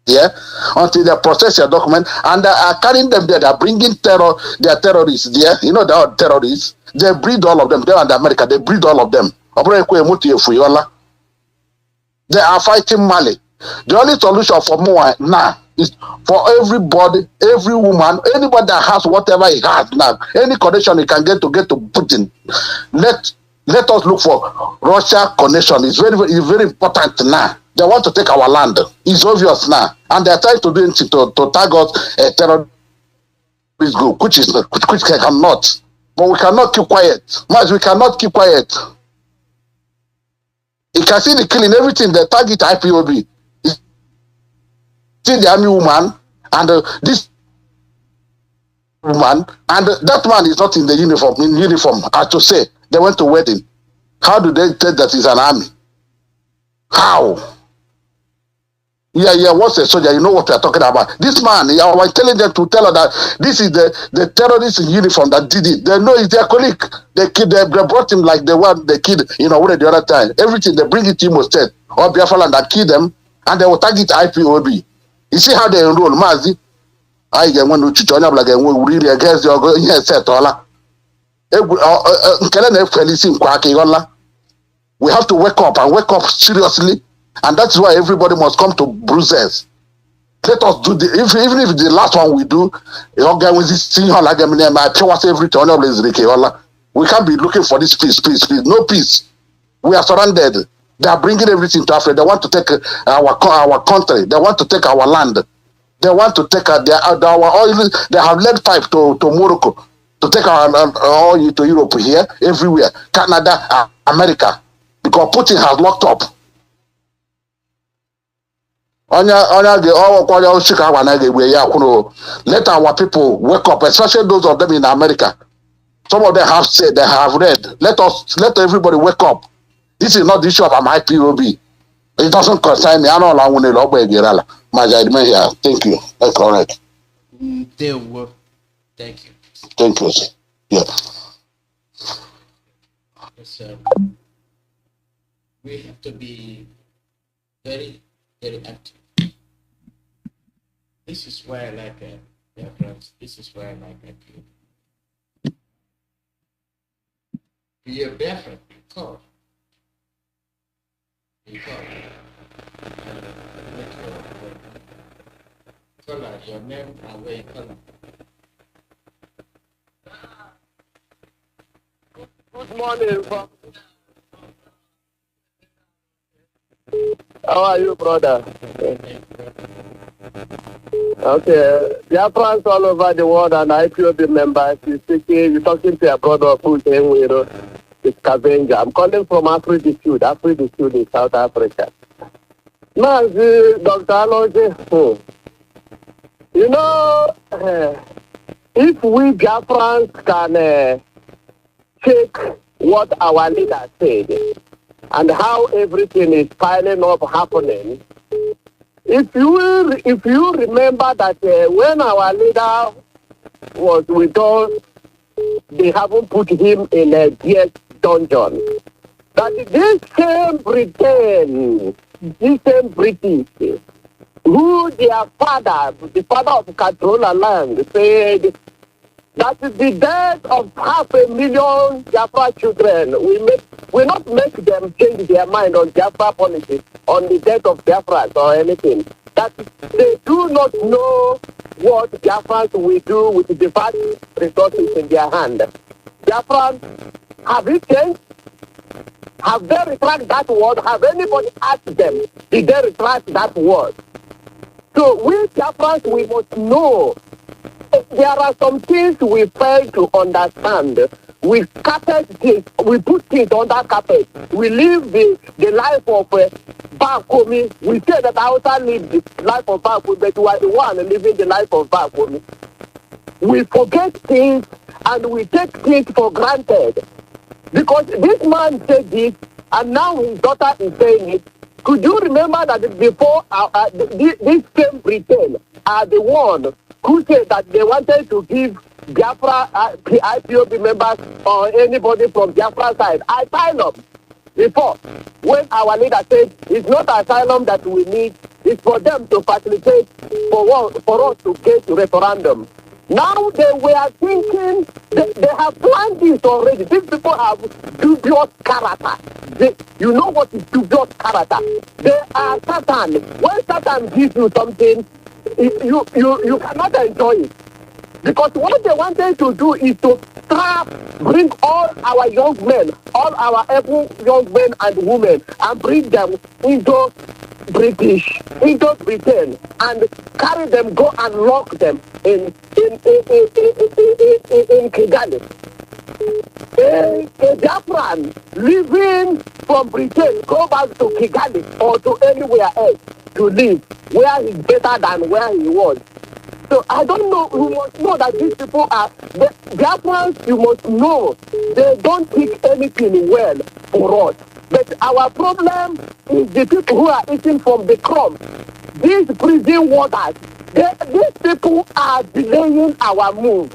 there until they process your document, and they are carrying them there. They are bringing their terrorists there. You know, they are terrorists. They breed all of them. They are in America. They breed all of them. They are fighting Mali. The only solution for more now is for everybody, every woman, anybody that has whatever he has now, any connection he can get to Putin. Let us look for Russia connection. It's very important now. They want to take our land. It's obvious now, and they are trying to do it to tag us a terrorist group, which cannot. But we cannot keep quiet. Mas, we cannot keep quiet. You can see the killing, everything. They target IPOB. You see the army woman and this woman, and that man is not in the uniform. In uniform, as to say, they went to wedding. How do they tell that he's an army? How? Yeah, what's a soldier? You know what we are talking about. This man, I was telling them to tell her that this is the terrorist in uniform that did it. They know it's their colleague. They brought him like the one they killed, the other time. Everything, they bring it to Imo State or Biafra and that kill them, and they will target IPOB. You see how they enroll, Mazi? I get one to join up like we really against the set all. We have to wake up seriously. And that's why everybody must come to Brussels. Let us do the even if the last one we do, we can't be looking for this peace. No peace. We are surrounded. They are bringing everything to Africa. They want to take our country. They want to take our land. They want to take our oil. They have lead pipe to Morocco to take our oil to Europe here, everywhere, Canada, America, because Putin has locked up. Let our people wake up, especially those of them in America. Some of them have said, they have read. Let everybody wake up. This is not the issue of my POB. It doesn't concern me. I don't know when they love here. Thank you. That's correct. They will. Thank you. Thank you. Yeah. Yes, we have to be very, very active. This is why I like Biafrans. This is why I like you. Be a Biafran. Call. You call. Color, your name and where you color. Good morning, how are you, brother? Okay, Biafrans all over the world and IPOB members, you're talking to a brother who's saying, it's Scavenger. I'm calling from Africa Sud in South Africa. Mazi, Dr. ALOZIE, if we Biafrans can check what our leader said and how everything is piling up happening, if you remember that when our leader was with us, they haven't put him in a DS dungeon. That this same Britain, this same British, who their father, the father of Catrola land, said that the death of 500,000 Biafra children will not make them change their mind on Biafra policy, on the death of Biafrans or anything. That they do not know what Biafrans will do with the vast resources in their hand. Biafrans, have it changed? Have they retracted that word? Have anybody asked them, did they retract that word? So we Biafrans, we must know. There are some things we fail to understand. We carpet things, we put things under carpet. We live the life of Bakomi. We say that outside live the life of Bakomi, but we are the one living the life of Bakomi. We forget things and we take things for granted. Because this man said this, and now his daughter is saying it. Could you remember that before this same Britain are the one who said that they wanted to give Biafra, IPOB members or anybody from Biafra side asylum before, when our leader said it's not asylum that we need, it's for them to facilitate for us to get to referendum. Now they were thinking, they have planned this already. These people have dubious character. You know what is dubious character? They are Satan. When Satan gives you something, you cannot enjoy it. Because what they wanted to do is to bring all our young men, all our able young men and women, and bring them into Britain, and carry them, go and lock them in Kigali. A Biafran living from Britain, go back to Kigali or to anywhere else to live where he's better than where he was. So I don't know, you must know that these people are, the Biafrans, you must know, they don't pick anything well for us. But our problem is the people who are eating from the crumbs. These prison warders, these people are delaying our move.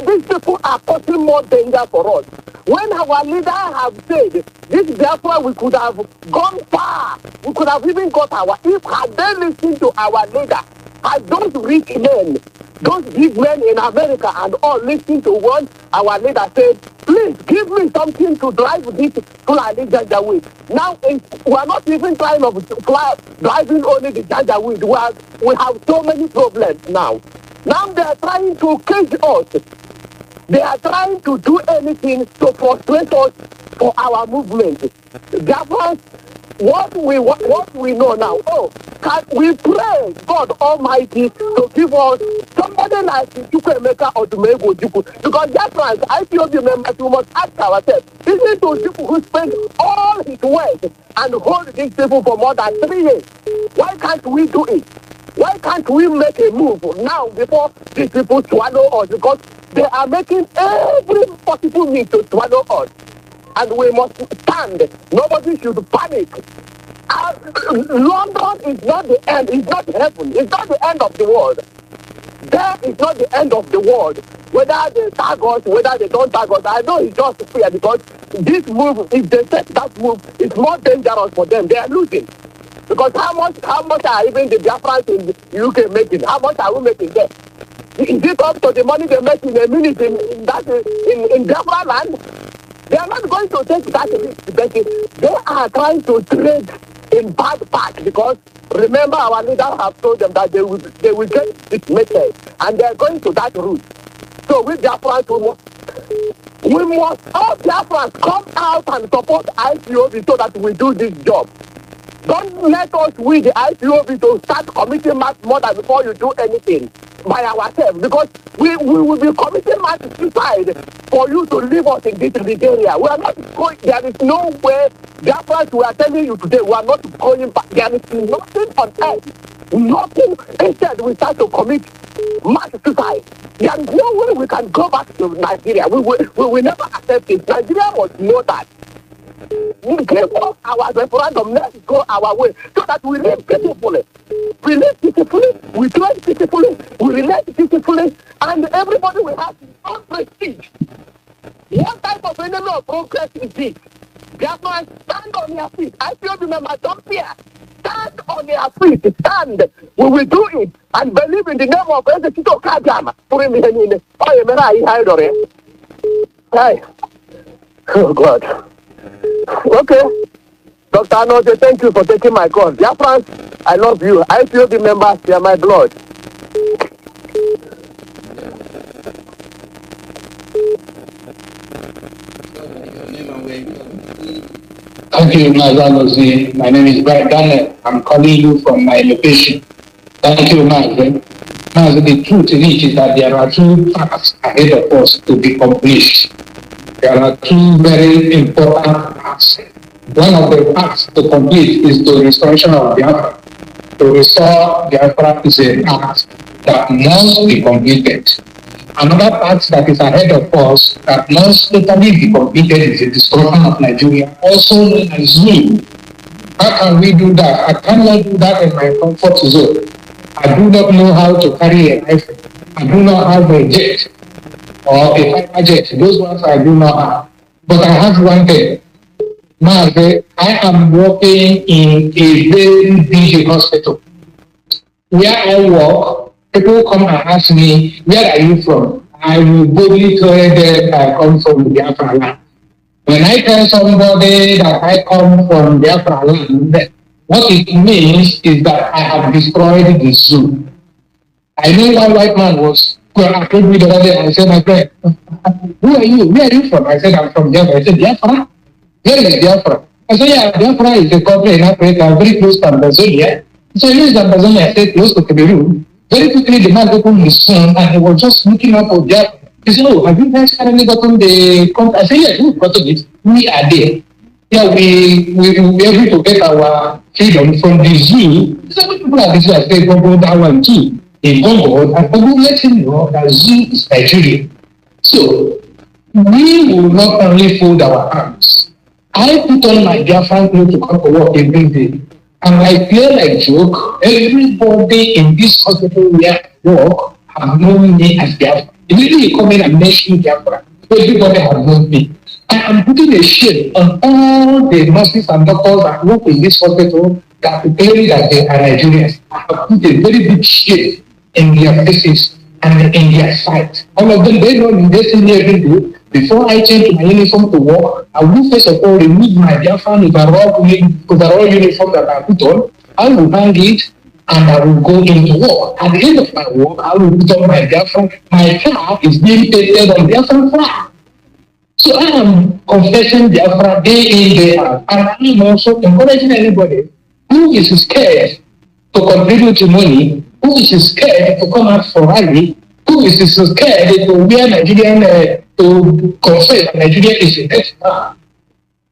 These people are causing more danger for us. When our leader have said, this Biafra, we could have gone far. We could have even got if had they listened to our leader, had those rich men, those big men in America and all listen to what our leader said, Please give me something to drive this Fulani Janjaweed. Now, we are not even trying of driving only the Janjaweed. We have so many problems now. Now they are trying to cage us. They are trying to do anything to frustrate us for our movement. Biafrans, what we know now, can we pray God Almighty to give us somebody like Chukwemeka or Tumego Juku? Because Biafrans, IPOB members, we must ask ourselves, is it to Juku who spent all his wealth and hold these people for more than 3 years? Why can't we do it? Why can't we make a move now before these people swallow us? Because they are making every possible means to swallow us. And we must stand. Nobody should panic. London is not the end. It's not heaven. It's not the end of the world. There is not the end of the world. Whether they tag us, whether they don't tag us, I know it's just fear because this move, if they take that move, it's more dangerous for them. They are losing. Because how much are even the Biafrans in the UK making? How much are we making there? Is it up to the money they make in a minute in Biafra land? They are not going to take that risk, but they are trying to trade in bad part because remember our leaders have told them that they will get this message and they are going to that route. So with Biafrans, we must all Biafrans come out and support IPOB so that we do this job. Don't let us with the IPOB to start committing mass murder before you do anything by ourselves because we will be committing mass suicide for you to leave us in this area. We are not going, there is no way, Biafrans, we are telling you today, we are not going back. There is nothing on earth, nothing. Instead, we start to commit mass suicide. There is no way we can go back to Nigeria. We will never accept it. Nigeria must know that. We give up our referendum, let's go our way, so that we live peacefully. We live peacefully, we trade peacefully, we relate peacefully, and everybody will have his own prestige. What type of enemy of progress is this? Biafrans, stand on your feet. I feel remember, don't fear. Stand on your feet, stand. We will do it, and believe in the name of Executive Kajama. Oh, God. Okay. Dr. Anoje, thank you for taking my call. Biafrans, I love you. I feel the members, they are my blood. Thank you, Mazi ALOZIE. My name is Brian Daniel. I'm calling you from my location. Thank you, Mazi. Mazi, the truth in it is that there are two tasks ahead of us to be accomplished. There are two very important tasks. One of the tasks to complete is the restoration of Biafra. To restore Biafra is a task that must be completed. Another task that is ahead of us that must totally be completed is the destruction of Nigeria, also known as ZUL. How can we do that? I cannot do that in my comfort zone. I do not know how to carry a rifle. I do not have a jet or a fighter jet. Those ones I do not have. But I have one thing. Mazi, I am working in a very busy hospital. Where I work, people come and ask me, where are you from? I will boldly tell them I come from Biafra land. When I tell somebody that I come from Biafra land, what it means is that I have destroyed the zoo. I know one white man was told me the other day, I said, my friend, who are you? Where are you from? I said, I'm from Biafra. I said, Biafra? Where is Biafra? I said, yeah, Biafra is a country in Africa, very close to Tanzania. So he is Tanzania, I said, close to Cameroon. Very quickly, the man opened his phone and he was just looking up for Biafra. He said, oh, have you guys currently gotten the country? I said, yes, we've gotten it. We are there. Yeah, we will be able to get our freedom from the zoo. So many people are busy. I said, go that one too. In Congo, and Congo let him know that zoo is Nigeria. So we will not only fold our hands. I put on my Biafran clothes to come to work every day. And I play like joke. Everybody in this hospital where I work have known me as Biafra. Immediately you come in and mention Biafra. Everybody has known me. I am putting a shame on all the nurses and doctors that work in this hospital that claim that they are Nigerians. I have put a very big shame in their faces and in their sight. All of them, they know me, they see me every day. Before I change my uniform to work, I will first of all remove my Biafran overall uniform that I put on. I will hang it and I will go into work. At the end of my work, I will put on my Biafran. My car is being painted on Biafran flag. So I am confessing Biafra day in, day out. And I am also encouraging anybody who is scared to contribute to money, who is scared to come out for rally, who is scared to wear Nigerian, to confess that Nigeria is a death man,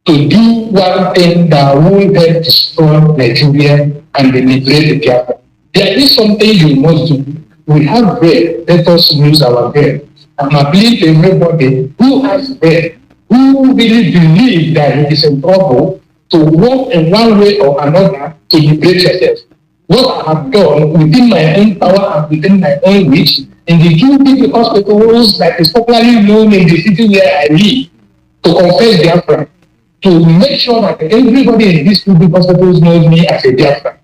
to do one thing that will help destroy Nigeria and liberate the Biafra. There is something you must do. We have bread. Let us use our bread. I'm appealing to everybody who has bread, who really believe that he is in trouble, to work in one way or another to liberate yourself. What I have done within my own power and within my own reach in the two big hospitals that is popularly known in the city where I live, to confess Biafra, to make sure that everybody in these two big hospitals knows me as a Biafra,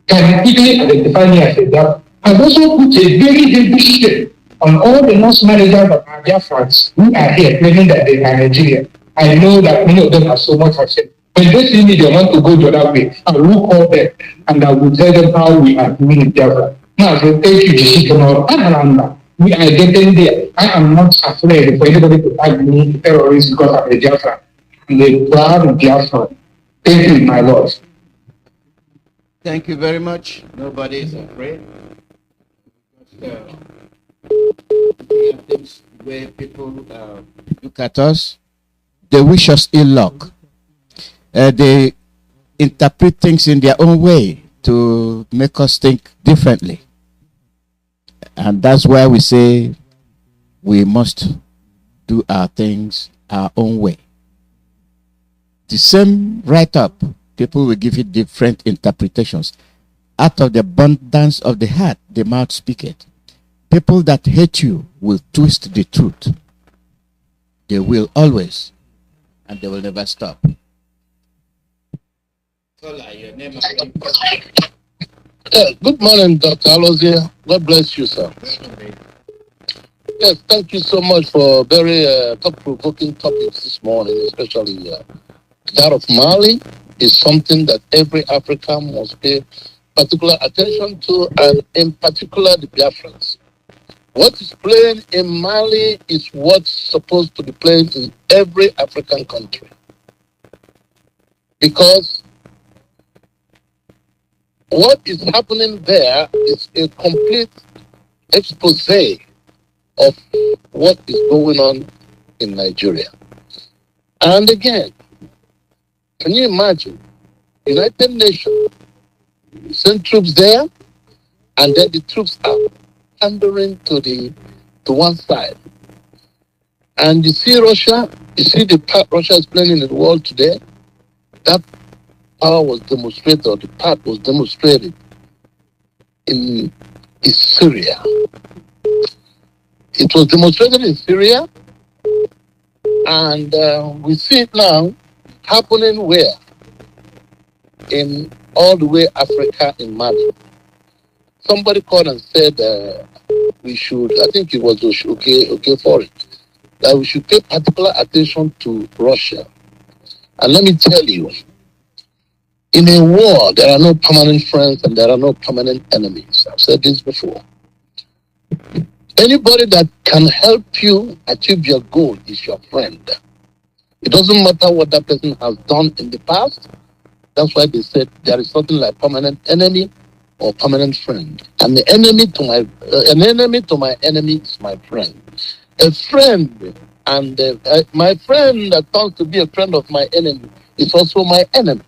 can quickly identify me as a Biafra. I've also put a very heavy shame on all the nurse managers of our Biafrans who are here claiming that they are Nigerian. I know that many of them are so much upset. When they see me, they want to go the other way. I will call them and I will tell them how we are doing in Biafra. Now, so thank you, Jishikano. We are getting there. I am not afraid for anybody to tag me terrorist because I'm a Biafra. I'm a proud Biafra. Thank you, my Lord. Thank you very much. Nobody is afraid. We have things where people look at us, they wish us ill luck. They interpret things in their own way to make us think differently. And that's why we say we must do our things our own way. The same write-up, people will give it different interpretations. Out of the abundance of the heart, the mouth speaketh. People that hate you will twist the truth. They will always, and they will never stop. Good morning, Dr. ALOZIE. God bless you, sir. Yes, thank you so much for very thought-provoking topics this morning, especially that of Mali is something that every African must pay particular attention to, and in particular the Biafrans. What is playing in Mali is what's supposed to be playing in every African country. Because what is happening there is a complete expose of what is going on in Nigeria. And again, can you imagine? United Nations send troops there, and then the troops are pandering to one side. And you see Russia, you see the part Russia is playing in the world today. That power was demonstrated, or the part was demonstrated in Syria. It was demonstrated in Syria, and we see it now happening where? In all the way Africa in Mali. Somebody called and said we should, I think it was okay for it, that we should pay particular attention to Russia. And let me tell you, in a war, there are no permanent friends and there are no permanent enemies. I've said this before. Anybody that can help you achieve your goal is your friend. It doesn't matter what that person has done in the past. That's why they said there is something like permanent enemy or permanent friend. And the enemy to my enemy is my friend. A friend, and my friend that turns to be a friend of my enemy is also my enemy.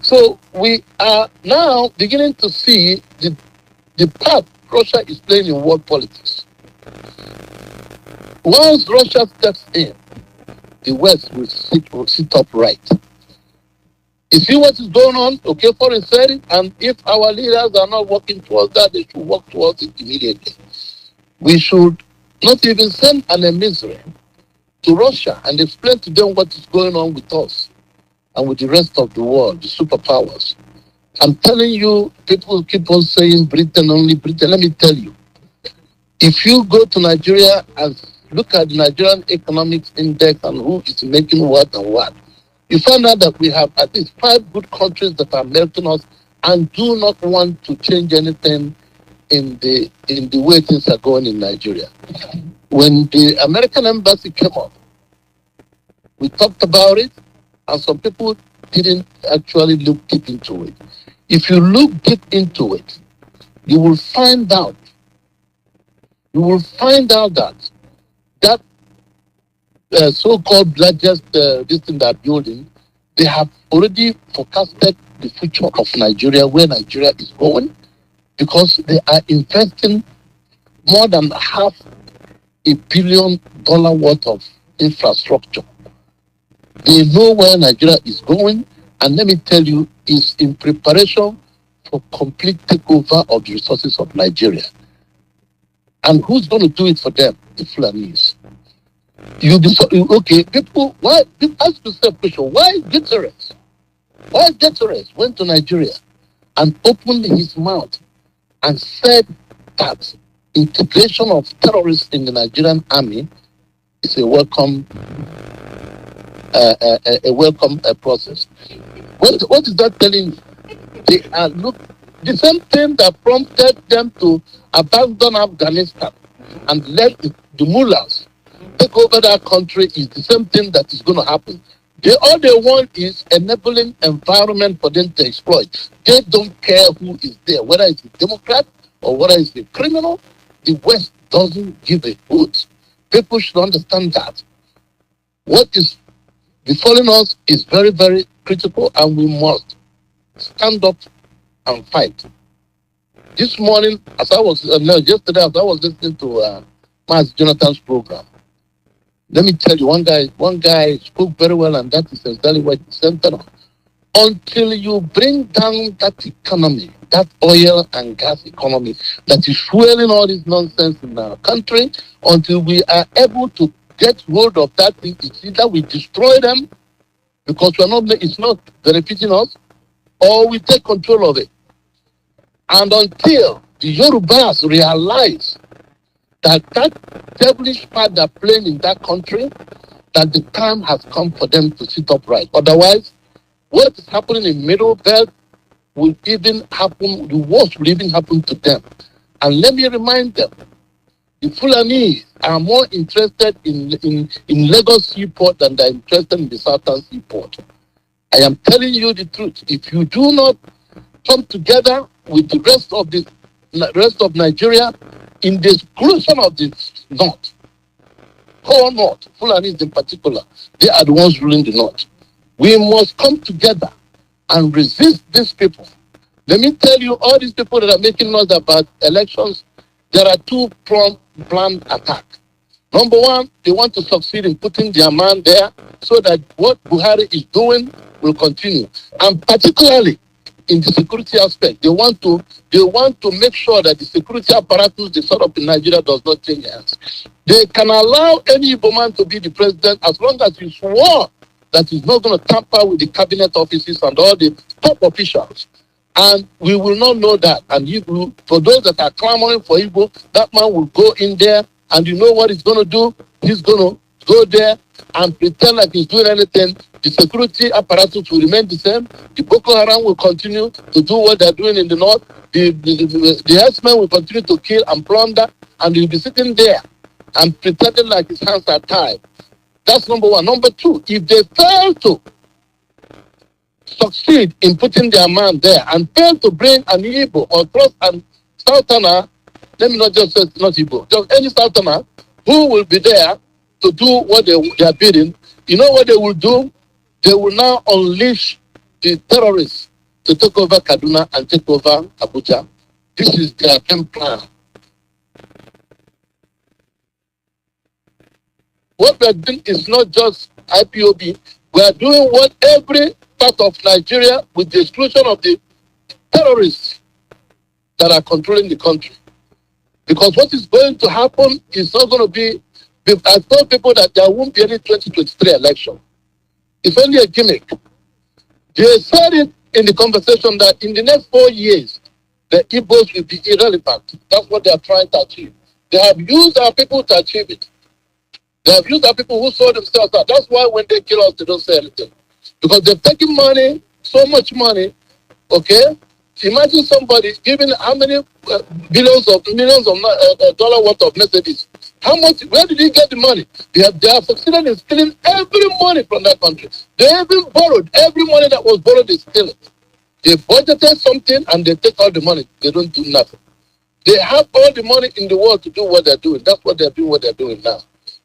So we are now beginning to see the part Russia is playing in world politics. Once Russia steps in, the West will sit upright. You see what is going on? Okay, foreign said it, and if our leaders are not working towards that, they should work towards it immediately. We should not even send an emissary to Russia and explain to them what is going on with us and with the rest of the world, the superpowers. I'm telling you, people keep on saying Britain, only Britain. Let me tell you, if you go to Nigeria as look at the Nigerian Economics Index and who is making what and what, you find out that we have at least 5 good countries that are melting us and do not want to change anything in the way things are going in Nigeria. When the American embassy came up, we talked about it, and some people didn't actually look deep into it. If you look deep into it, you will find out that so-called largest this thing they're building, they have already forecasted the future of Nigeria, where Nigeria is going, because they are investing more than $500 billion worth of infrastructure. They know where Nigeria is going, and let me tell you, it's in preparation for complete takeover of the resources of Nigeria. And who's going to do it for them? The Fulanis. You'll be okay. People, why? People ask yourself a question: why Guterres? Why Guterres went to Nigeria and opened his mouth and said that integration of terrorists in the Nigerian army is a welcome process. What is that telling you? They are the same thing that prompted them to abandon Afghanistan and let the mullahs take over that country is the same thing that is going to happen. All they want is enabling environment for them to exploit. They don't care who is there, whether it's a Democrat or whether it's a criminal. The West doesn't give a hoot. People should understand that. What is befalling us is very, very critical, and we must stand up and fight. This morning, yesterday, as I was listening to Mazi Jonathan's program, let me tell you, one guy spoke very well, and that is exactly what he centered on. Until you bring down that economy, that oil and gas economy that is fueling all this nonsense in our country, until we are able to get hold of that thing, it's either we destroy them because it's not benefiting us, or we take control of it. And until the Yorubas realize that devilish part they're playing in that country, that the time has come for them to sit upright. Otherwise, what is happening in Middle Belt will even happen, the worst will even happen to them. And let me remind them, the Fulani are more interested in Lagos Seaport than they're interested in the Southern Seaport. I am telling you the truth. If you do not come together with the rest of Nigeria in the exclusion of the North, whole North, Fulanis in particular, they are the ones ruling the North. We must come together and resist these people. Let me tell you, all these people that are making noise about elections, there are 2 planned attacks. Number one, they want to succeed in putting their man there so that what Buhari is doing will continue. And particularly in the security aspect, they want to make sure that the security apparatus they set up in Nigeria does not change hands. They can allow any Igbo man to be the president as long as he swore that he's not going to tamper with the cabinet offices and all the top officials. And we will not know that. And for those that are clamoring for Igbo, that man will go in there, and you know what he's going to do? He's going to go there and pretend like he's doing anything. The security apparatus will remain the same. The Boko Haram will continue to do what they're doing in the north. The herdsmen will continue to kill and plunder, and he'll be sitting there and pretending like his hands are tied. That's number one. Number two, if they fail to succeed in putting their man there and fail to bring an Igbo or trust and Southerner, let me not just say not Igbo, just any Southerner who will be there to do what they are bidding, you know what they will do? They will now unleash the terrorists to take over Kaduna and take over Abuja. This is their game plan. What we are doing is not just IPOB. We are doing what every part of Nigeria, with the exclusion of the terrorists that are controlling the country. Because what is going to happen is not going to be, I told people that there won't be any 2023 election. It's only a gimmick. They said it in the conversation that in the next 4 years, the Igbos will be irrelevant. That's what they are trying to achieve. They have used our people to achieve it. They have used our people who sold themselves out. That's why when they kill us, they don't say anything. Because they've taken money, so much money, okay? Imagine somebody giving how many millions of dollar worth of Mercedes. How much? Where did he get the money? They have succeeded in stealing every money from that country. They even borrowed every money that was borrowed. They steal it. They budgeted something and they take all the money. They don't do nothing. They have all the money in the world to do what they're doing. That's what they're doing. What they're doing now.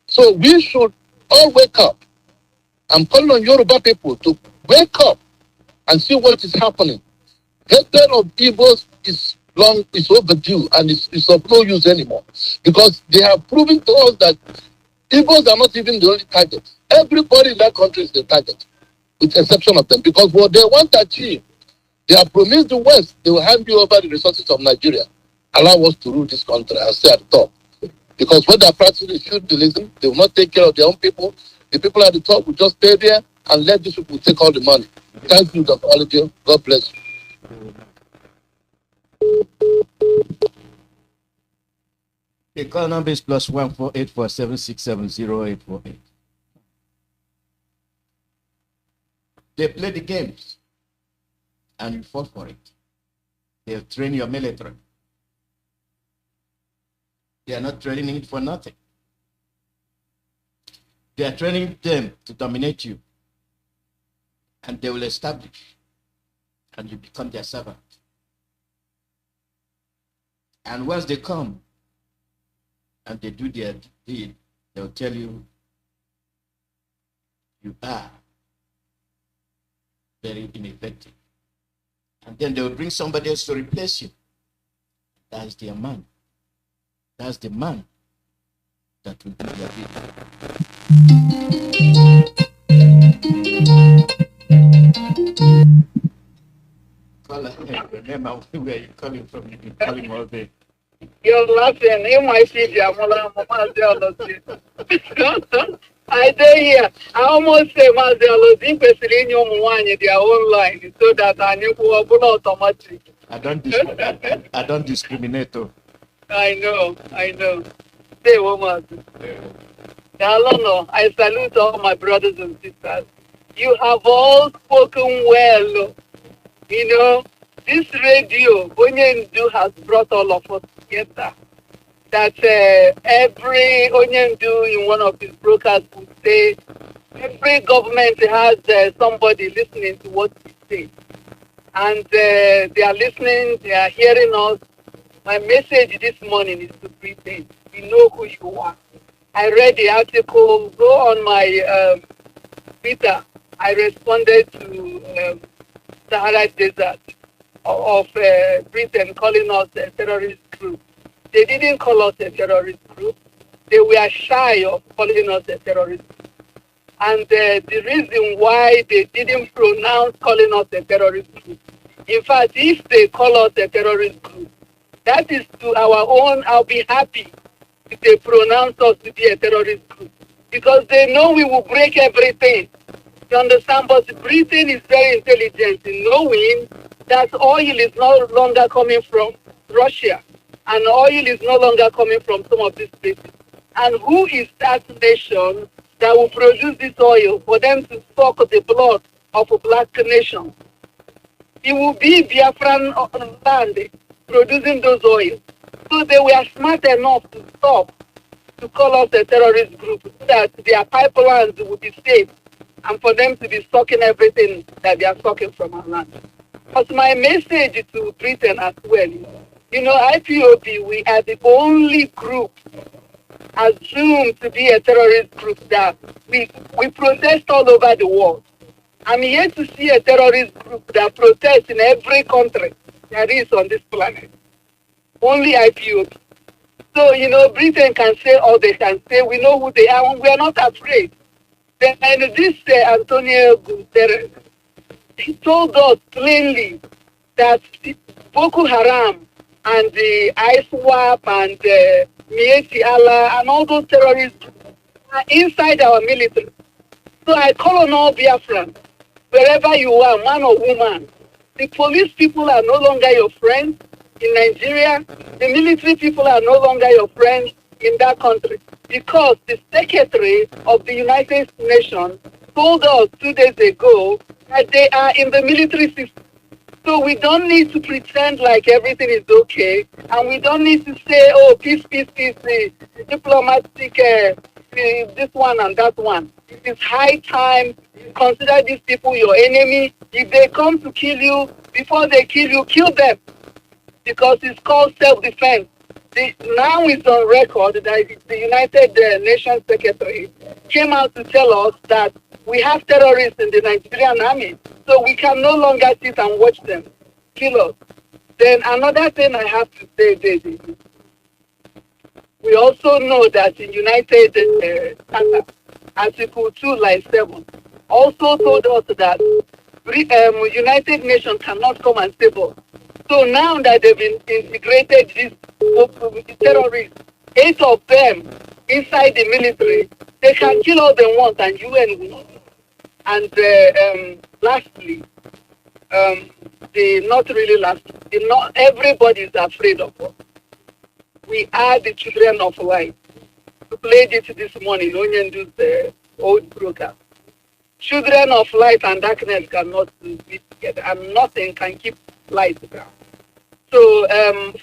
So we should all wake up. I'm calling on Yoruba people to wake up and see what is happening. Hatred of Igbos is overdue and it's of no use anymore because they have proven to us that Igbos are not even the only target. Everybody in that country is the target, with the exception of them, because what they want to achieve, they have promised the West they will hand you over the resources of Nigeria, allow us to rule this country and stay at the top. Because when they are practicing feudalism, they will not take care of their own people. The people at the top will just stay there and let these people take all the money. Thank you, Dr. ALOZIE. God bless you. The call number is +14847670848. They play the games and you fall for it. They'll train your military. They are not training it for nothing. They are training them to dominate you. And they will establish. And you become their servant. And once they come and they do their deed, they'll tell you, you are very ineffective. And then they'll bring somebody else to replace you. That's their man. That's the man that will do their deed. Call ahead. Remember where you're calling from. You've been calling all day. You're laughing. In my city, Mazi ALOZIE. I say here, I almost say Mazi ALOZIE in your their own line so that I knew who are automatic. I don't discriminate. Though. I know. Say woman. I salute all my brothers and sisters. You have all spoken well. You know, this radio, Onyendu, has brought all of us together. That every Onyendu in one of his broadcasts would say, every government has somebody listening to what we say. And they are listening, they are hearing us. My message this morning is to Britain. You know who you are. I read the article, go on my Twitter. I responded to Sahara Desert of Britain calling us a terrorist group. They didn't call us a terrorist group. They were shy of calling us a terrorist group. And the reason why they didn't pronounce calling us a terrorist group, in fact, if they call us a terrorist group, that is to our own, I'll be happy if they pronounce us to be a terrorist group. Because they know we will break everything. You understand? But Britain is very intelligent in knowing that oil is no longer coming from Russia. And oil is no longer coming from some of these places. And who is that nation that will produce this oil for them to suck the blood of a black nation? It will be Biafran land producing those oils. So they were smart enough to stop, to call us a terrorist group, so that their pipelines would be safe and for them to be sucking everything that they are sucking from our land. But my message to Britain as well, you know, IPOB, we are the only group assumed to be a terrorist group that we protest all over the world. I'm yet to see a terrorist group that protests in every country there is on this planet. Only IPOB. So, you know, Britain can say all they can say. We know who they are, and we are not afraid. And this Antonio Guterres, he told us plainly that Boko Haram and the ISWAP and Mieti Allah and all those terrorists are inside our military. So I call on all Biafrans, wherever you are, man or woman, the police people are no longer your friends in Nigeria. The military people are no longer your friends in that country. because the Secretary of the United Nations told us 2 days ago that they are in the military system. So we don't need to pretend like everything is okay, and we don't need to say, oh, peace, peace, peace, diplomatic, this one and that one. It is high time you consider these people your enemy. If they come to kill you, before they kill them, because it's called self-defense. Now it's on record that the United Nations Secretary came out to tell us that we have terrorists in the Nigerian army, so we can no longer sit and watch them kill us. Then another thing I have to say, Daisy, we also know that in United Article 2, line 7, also told us that United Nations cannot come and save us. So now that they've been integrated these terrorists, 8 of them inside the military, they can kill all they want and UN will not. And lastly, not everybody is afraid of us. We are the children of light. We played it this morning, Onyendu's old broker. Children of light and darkness cannot be together, and nothing can keep light down. So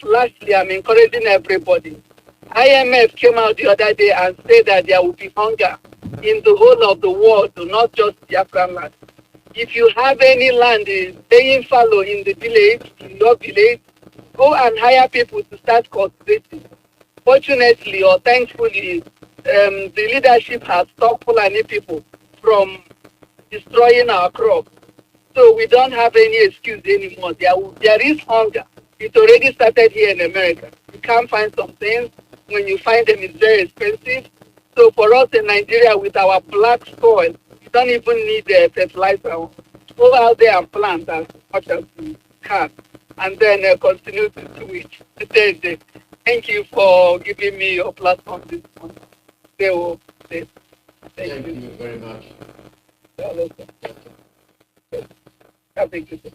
lastly, I'm encouraging everybody. IMF came out the other day and said that there will be hunger in the whole of the world, not just Biafran land. If you have any land laying fallow in the village, in your village, go and hire people to start cultivating. Fortunately or thankfully, the leadership has stopped Fulani people from destroying our crops. So we don't have any excuse anymore. There is hunger. It already started here in America. You can't find some things. When you find them, it's very expensive. So for us in Nigeria, with our black soil, we don't even need fertilizer. Go out there and plant as much as we can, and then continue to do it. Thank you for giving me your platform this morning. Thank you very much. Have a good day.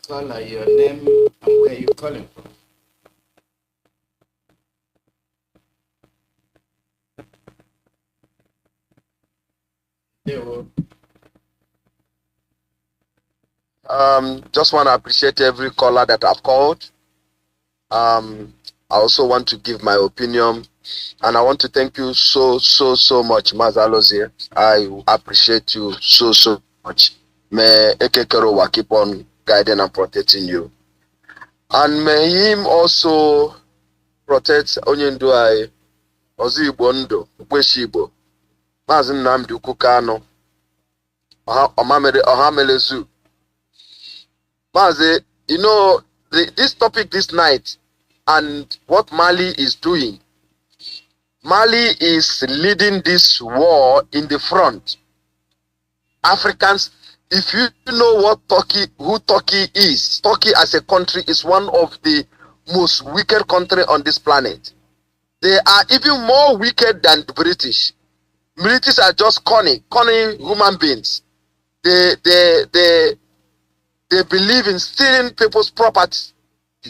Call your name and where you calling from. Just want to appreciate every caller that I've called. I also want to give my opinion, and I want to thank you so much, Mazi ALOZIE. I appreciate you so much. May Ekekerowa keep on guiding and protecting you, and may him also protect Onyendu Ozigbo Ndo Ukpeshibo Mazi Nnamdi Kanu Ohamelezu. Mazi, you know, this topic this night and what Mali is doing. Mali is leading this war in the front. Africans, if you know who Turkey is, Turkey as a country is one of the most wicked countries on this planet. They are even more wicked than the British. British are just cunning human beings. They believe in stealing people's property.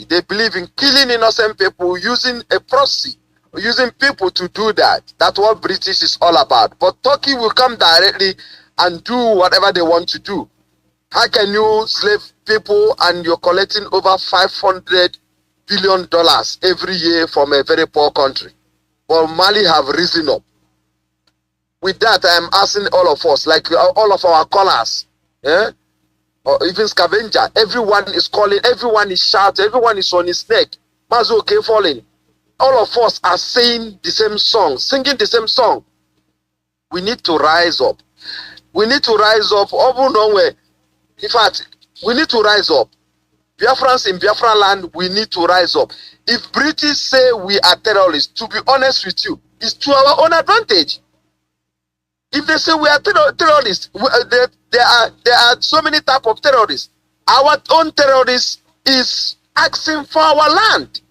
They believe in killing innocent people using a proxy, using people to do that. That's what British is all about. But Turkey will come directly and do whatever they want to do. How can you slave people and you're collecting over $500 billion every year from a very poor country? Well, Mali have risen up. With that, I am asking all of us, like all of our callers, or even scavenger, everyone is calling, everyone is shouting, everyone is on his neck. Mazi falling. All of us are saying the same song, singing the same song. We need to rise up. We need to rise up. In fact, we need to rise up. Biafrans in Biafra land, we need to rise up. If British say we are terrorists, to be honest with you, it's to our own advantage. If they say we are terrorists, there are so many types of terrorists. Our own terrorists is asking for our land.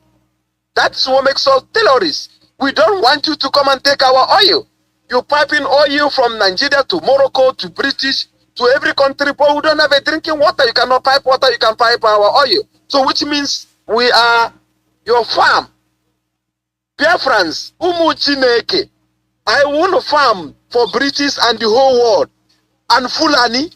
That's what makes us terrorists. We don't want you to come and take our oil. You're piping oil from Nigeria to Morocco to British to every country, but we don't have a drinking water. You cannot pipe water, you can pipe our oil. So which means we are your farm. Biafrans, Umu Chineke, I want to farm for British and the whole world. And Fulani,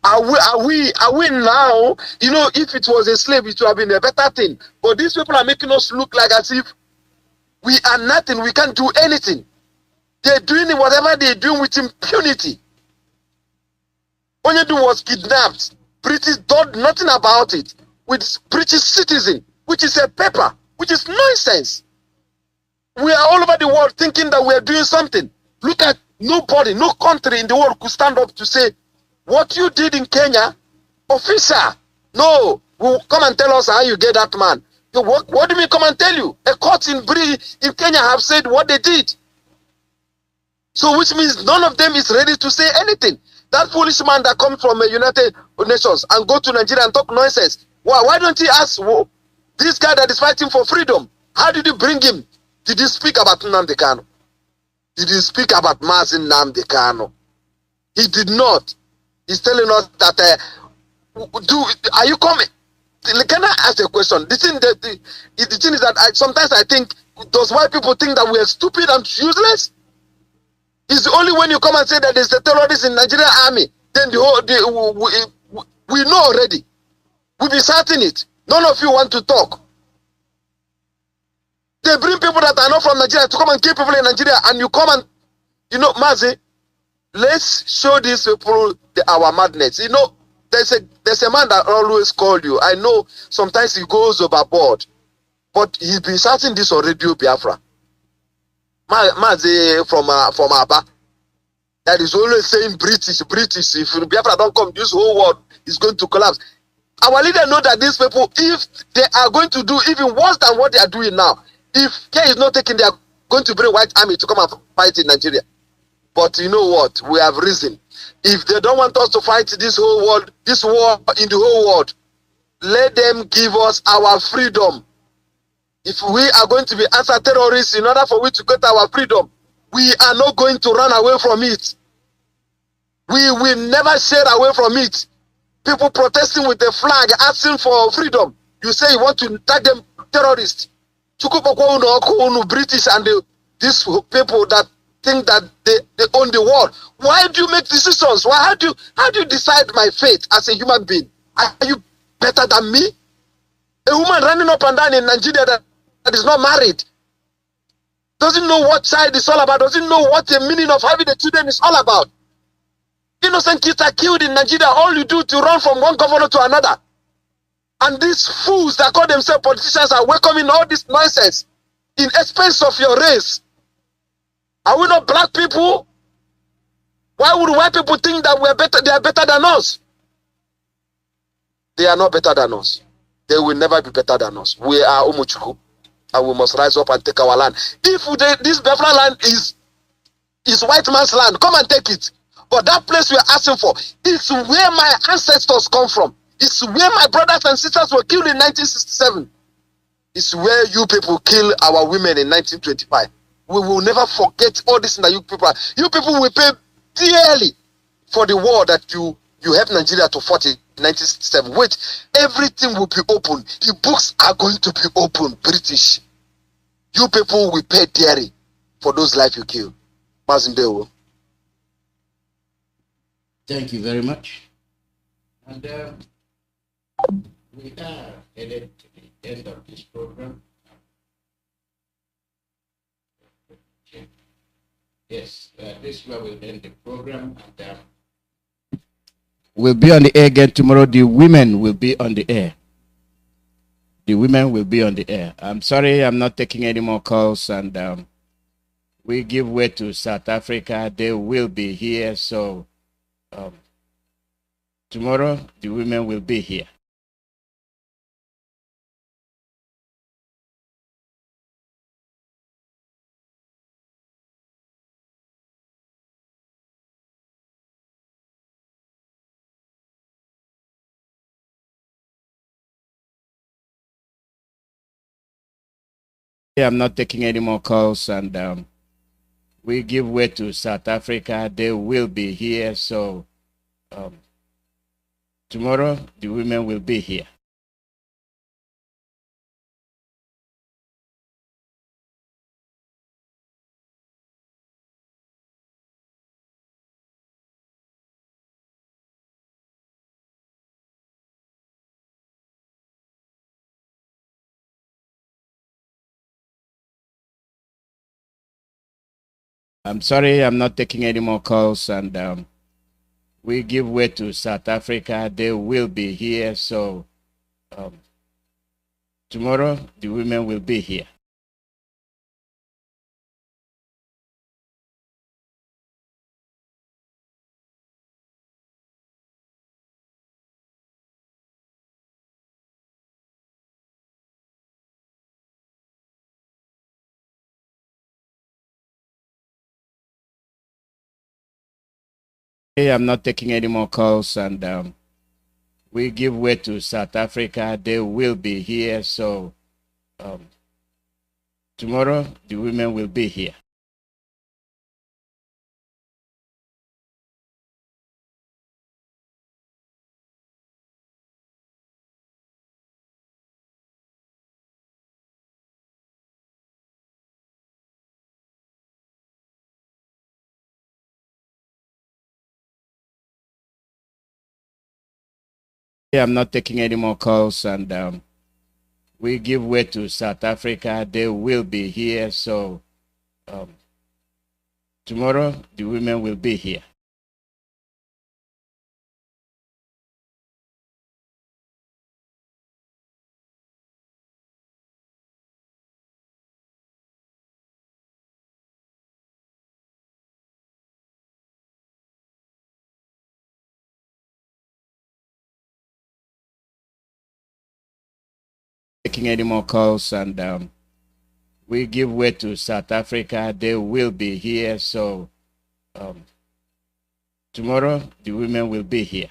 are we now? You know, if it was a slave, it would have been a better thing. But these people are making us look like as if we are nothing. We can't do anything. They're doing whatever they're doing with impunity. Onyedu was kidnapped. British did nothing about it with British citizen, which is a paper, which is nonsense. We are all over the world thinking that we are doing something. Look at nobody, no country in the world could stand up to say, what you did in Kenya, officer, no, will come and tell us how you get that man. What do you mean come and tell you? A court in Kenya have said what they did. So which means none of them is ready to say anything. That foolish man that comes from the United Nations and go to Nigeria and talk nonsense. Why don't he ask this guy that is fighting for freedom? How did you bring him? Did he speak about Nnamdi Kanu? Did he speak about Mazi Kanu? He did not. He's telling us that are you coming? Can I ask a question? The thing is that sometimes I think, does white people think that we are stupid and useless? It's only when you come and say that there's a terrorist in Nigerian army, then we know already. We'll be certain it. None of you want to talk. They bring people that are not from Nigeria to come and kill people in Nigeria, and you come and, you know, Mazi, let's show these people our madness. You know, there's a man that always called you. I know sometimes he goes overboard, but he's been shouting this on Radio Biafra. Mazi from Aba, that is always saying British. If Biafra don't come, this whole world is going to collapse. Our leader know that these people, if they are going to do even worse than what they are doing now, if care is not taken, they are going to bring white army to come and fight in Nigeria. But you know what? We have reason. If they don't want us to fight this whole world, this war in the whole world, let them give us our freedom. If we are going to be anti-terrorists in order for we to get our freedom, we are not going to run away from it. We will never share away from it. People protesting with the flag, asking for freedom. You say you want to tag them terrorists. British and these people that think that they own the world. Why do you make decisions? How do you decide my fate as a human being? Are you better than me? A woman running up and down in Nigeria that is not married, doesn't know what child is all about, doesn't know what the meaning of having the children is all about. Innocent kids are killed in Nigeria. All you do to run from one governor to another. And these fools that call themselves politicians are welcoming all this nonsense in expense of your race. Are we not black people? Why would white people think that we are better? They are better than us. They are not better than us. They will never be better than us. We are Umuchuku, and we must rise up and take our land. If this Biafra land is white man's land, come and take it. But that place we are asking for is where my ancestors come from. It's where my brothers and sisters were killed in 1967. It's where you people kill our women in 1925. We will never forget all this that you people will pay dearly for the war that you helped Nigeria to fight in 1967. Wait, everything will be open. The books are going to be open, British. You people will pay dearly for those lives you kill. Mazindewo. Thank you very much. And we are headed to the end of this program. Yes, this is where we'll end the program. And we'll be on the air again tomorrow. The women will be on the air. The women will be on the air. I'm sorry I'm not taking any more calls. And we give way to South Africa. They will be here. So tomorrow, the women will be here. I'm not taking any more calls, and we give way to South Africa. They will be here. So tomorrow, the women will be here. I'm sorry, I'm not taking any more calls, and we give way to South Africa. They will be here, so um, tomorrow the women will be here. Hey, I'm not taking any more calls, and we give way to South Africa. They will be here, so um, tomorrow the women will be here. Hey, I'm not taking any more calls, and we give way to South Africa. They will be here, so um, tomorrow the women will be here. Taking any more calls, and we give way to South Africa. They will be here, so um, tomorrow the women will be here.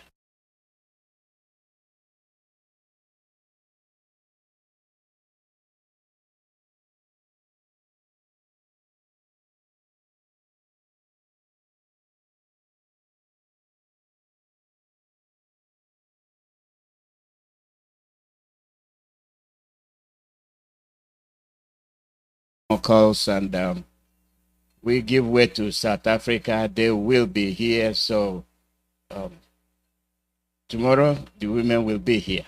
More calls, and we give way to South Africa. They will be here, so um, tomorrow the women will be here.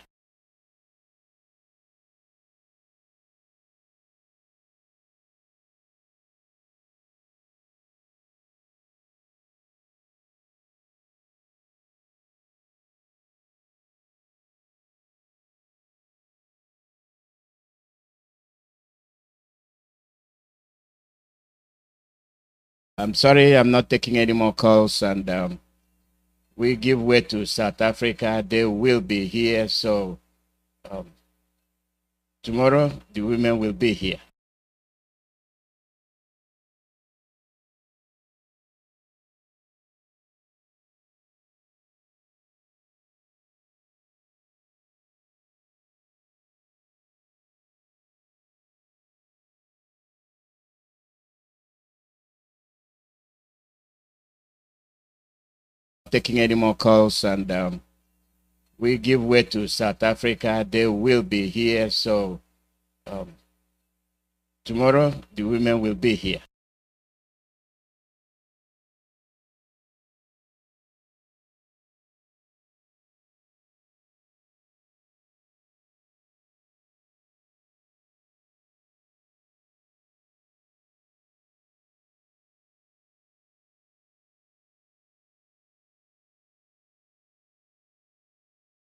I'm sorry, I'm not taking any more calls, and we give way to South Africa. They will be here, so um, tomorrow the women will be here. Taking any more calls, and we give way to South Africa. They will be here, so um, tomorrow the women will be here.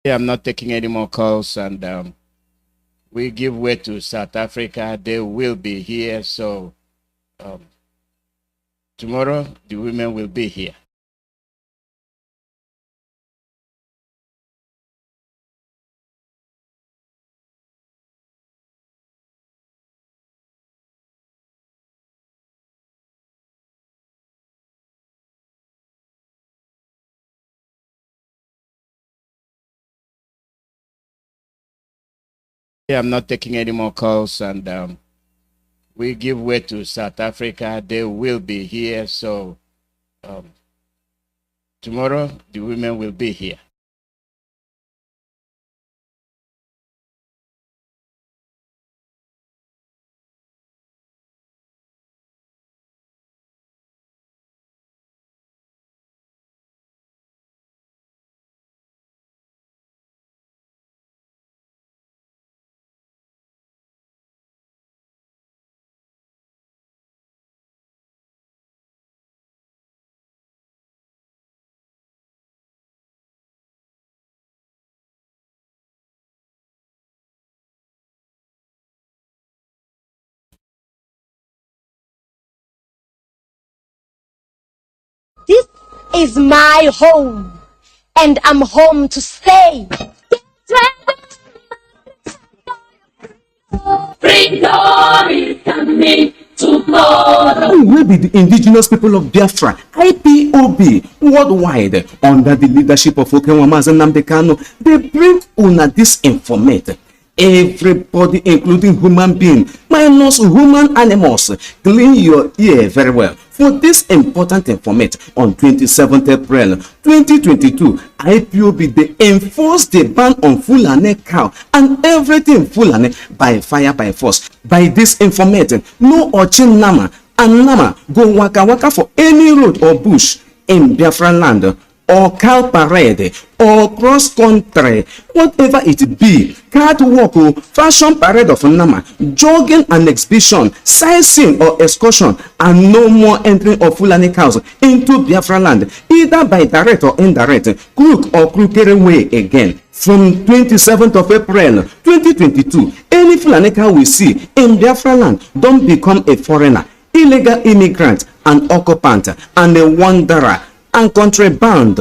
I'm not taking any more calls, and we give way to South Africa. They will be here, so um, tomorrow the women will be here. I'm not taking any more calls, and we give way to South Africa. They will be here, so um, tomorrow the women will be here. is my home, and I'm home to stay. Freedom is coming tomorrow. Who will be the indigenous people of Biafra, IPOB, worldwide, under the leadership of Mazi Nnamdi Kanu? They bring una this informate. Everybody, including human being, minus human animals, clean your ear very well for this important informate. On 27th April 2022, IPOB they enforced the ban on Fulani cow and everything Fulani by fire by force. By this informate, no Ochin Nama and Nama go waka waka for any road or bush in Biafra land, or cow parade, or cross country, whatever it be, catwalk, fashion parade of Nama, jogging and exhibition, sightseeing or excursion, and no more entry of Fulani cows into Biafra land, either by direct or indirect, crook or crooked way again. From 27th of April 2022, any Fulani cow we see in Biafra land don't become a foreigner, illegal immigrant, an occupant, and a wanderer, and contraband.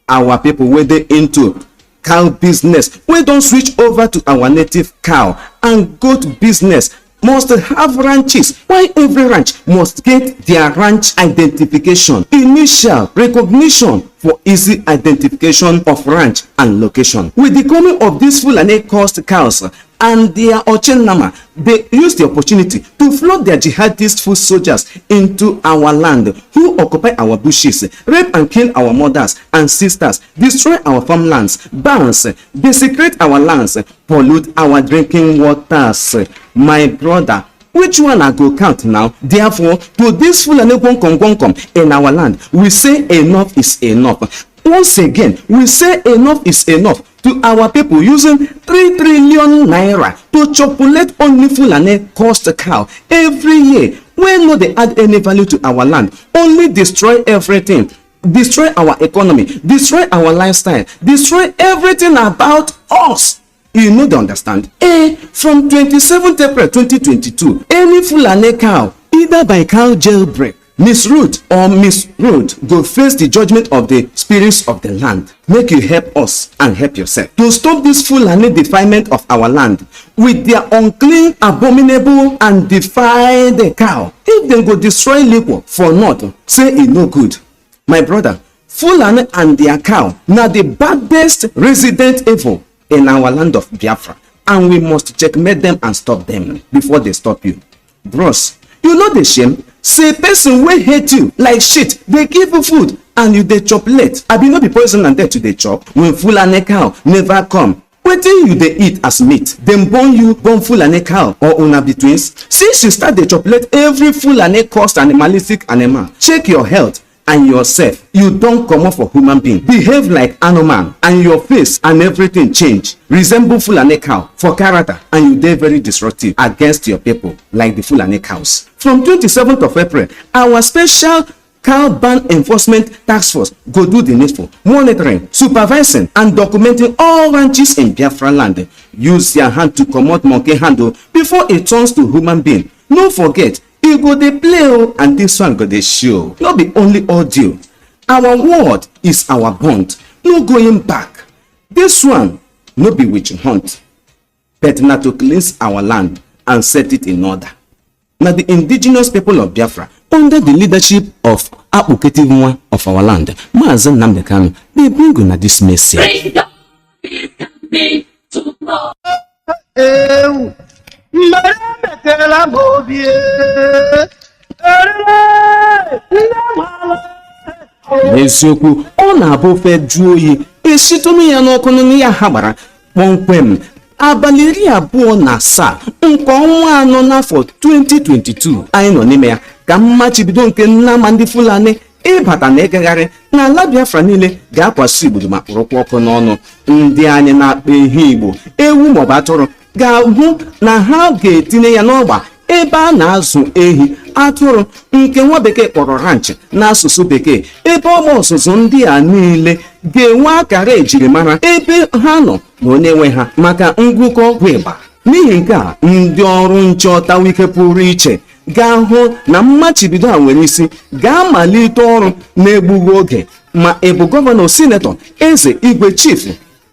Our people were they into cow business, we don't switch over to our native cow and goat business must have ranches. Why every ranch must get their ranch identification, initial recognition for easy identification of ranch and location. With the coming of these Fulani cost cows and their Ochin Nama, they use the opportunity to flood their jihadist foot soldiers into our land, who occupy our bushes, rape and kill our mothers and sisters, destroy our farmlands, barns, desecrate our lands, pollute our drinking waters. My brother, which one I go count now? Therefore, to this Fulani in our land, we say enough is enough. Once again, we say enough is enough to our people using 3 trillion naira to chopulate only Fulani cost cow every year. When no they add any value to our land, only destroy everything, destroy our economy, destroy our lifestyle, destroy everything about us. You know, they understand. From 27th April 2022, any Fulani cow, either by cow jailbreak, misroute or misroad, go face the judgment of the spirits of the land. Make you help us and help yourself to stop this Fulani defilement of our land with their unclean, abominable, and defiled cow. If they go destroy liquor for naught, say it no good. My brother, Fulani and their cow now the baddest resident evil in our land of Biafra, and we must checkmate them and stop them before they stop you. Bros, you know the shame? Say person will hate you like shit, they give you food and you they chop late. I be not be poison and dead to the chop when Fulani cow never come. Wetin you they eat as meat, them born you born Fulani cow or una be twins. Since you start the chop late every Fulani cost animalistic animal, check your health and yourself. You don't come up for human being, behave like animal, and your face and everything change, resemble Fulani cow for character, and you dey very disruptive against your people like the Fulani cows. From 27th of April, our special cow ban enforcement task force go do the needful, monitoring, supervising, and documenting all ranches in Biafra land. Use your hand to comot monkey handle before it turns to human being. No forget, you go dey play and this one go dey show. No be only audio. Our word is our bond. No going back. This one no be witch hunt, but na to cleanse our land and set it in order. Now the indigenous people of Biafra, under the leadership of Apuketi one of our land, Mazi Nnamdi Kanu, they bring on this message. N'eziokwu, ọ na-abụ ofe jụọ oyi esitonu ya n'ọkụ ya ha gbara kpọmkwem abalị 27 nke ọnwa anọ n'afọ 2022 anyị nọ n'ime ya ka mmachibido nke Nnamdi Fulani ịbata na ịgagharị n'ala Biafra niile ga-akwasị igbodo ma kpụrụkwa ọkụ n'ọnụ. Ndị anyị na-akpa ehi Igbo, ewu maọbụ atụrụ ga-ahụ na ha ga-etinye ya n'ọgba ebe a na-azụ ehi atụrụ nke nwa bekee kpọrọ ranch n'asụsụ bekee. Ebe ọgba ọzụzụ ndị a niile ga-enwe akara ejirimara ebe ha nọ na onye nwe ha maka ngwụkọ ọgwụ ịgba. N'ihi nke a, ndị ọrụ nchọta wike pụrụ iche ga-ahụ na mmachibido a nwere isi ga-amalite ọrụ na-egbughị oge ma ị bụ gọvanọ, sinetọ, eze, igwe, chief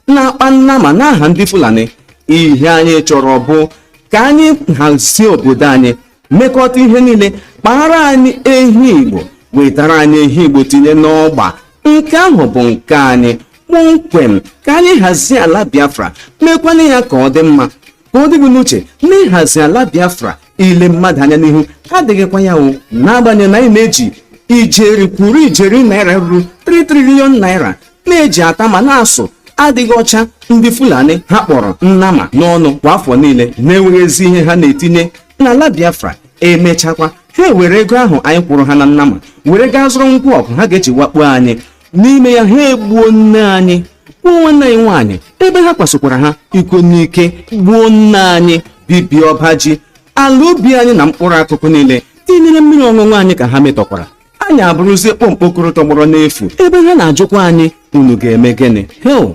na-akpa nnama n'aha ndị Fulani. Ihe anyị chọrọ bụ ka anyị hazie obodo anyị, mekọta ihe niile, kpara anyị ehi Igbo, wetara anyị ehi Igbo tinye n'ọgba. Nke ahụ bụ nke anyị kpọmkwem. Ka anyị hazie ala Biafra, mekwana ya ka ọ dị mma, ka ọ dịghị n'uche na ịhazi ala Biafra ile mmadụ anya n'ihu adịghịkwa ya o, n'agbanyeghị na anyị na-eji ijeri kwuru ijeri naira ruru 3 trilion naira na-eji ata ma na-asụ adịghị ọcha ndị Fulani ha kpọrọ nnama n'ọnụ kwa afọ niile na-enweghịzi ihe ha na-etinye n'ala Biafra. Emechakwa ha were ego ahụ anyị kwụrụ ha na nnama were gaa zụrụ ngwa ọgụ ha ga-eji wakpo anyị. N'ime ya ha egbuo nne anyị, gbuo nwanne anyị nwaanyị, ebe ha kwasokwara ha iko n'ike, gbuo nne anyị, bibie ọba ji, ala ubi anyị na mkpụrụ akụkụ niile, tinyere mmiri ọṅụṅụ anyị ka ha metọkwara. Anyị abụrụzie kpọmkpokoro tọgbọrọ n'efu, ebe ha na-ajụkwa anyị unu ga-eme gịnị? Hell,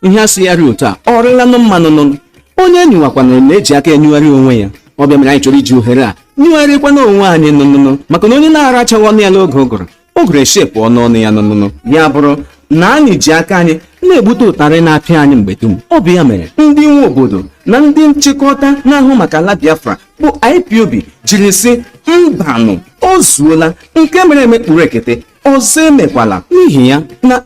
ihe asịgharị otu a ọrịlanụ mmanụ nụnụ. Onye nyụwakwana na-eji aka enyụgharị onwe ya. Ọ bịa mere anyị chọrọ iji ohere a nyụgharịkwana onwe anyị nụnụnụ, maka na onye na-arachaghị ọnụ ya n'oge ụgụrụ eshepụ ọnụ ya nụnụnụ. Ya bụrụ na anyị ji aka anyị na-egbute ụtarị na-apịa anyị mgbe dum. Ọ bụ ya mere ndị nwe obodo na ndị nchịkọta na-ahụ maka ala Biafra bụ IPOB jiri sị mbanụ, o zuola, nke mere eme kpuru ekete, ọzọ emekwala. N'ihi ya na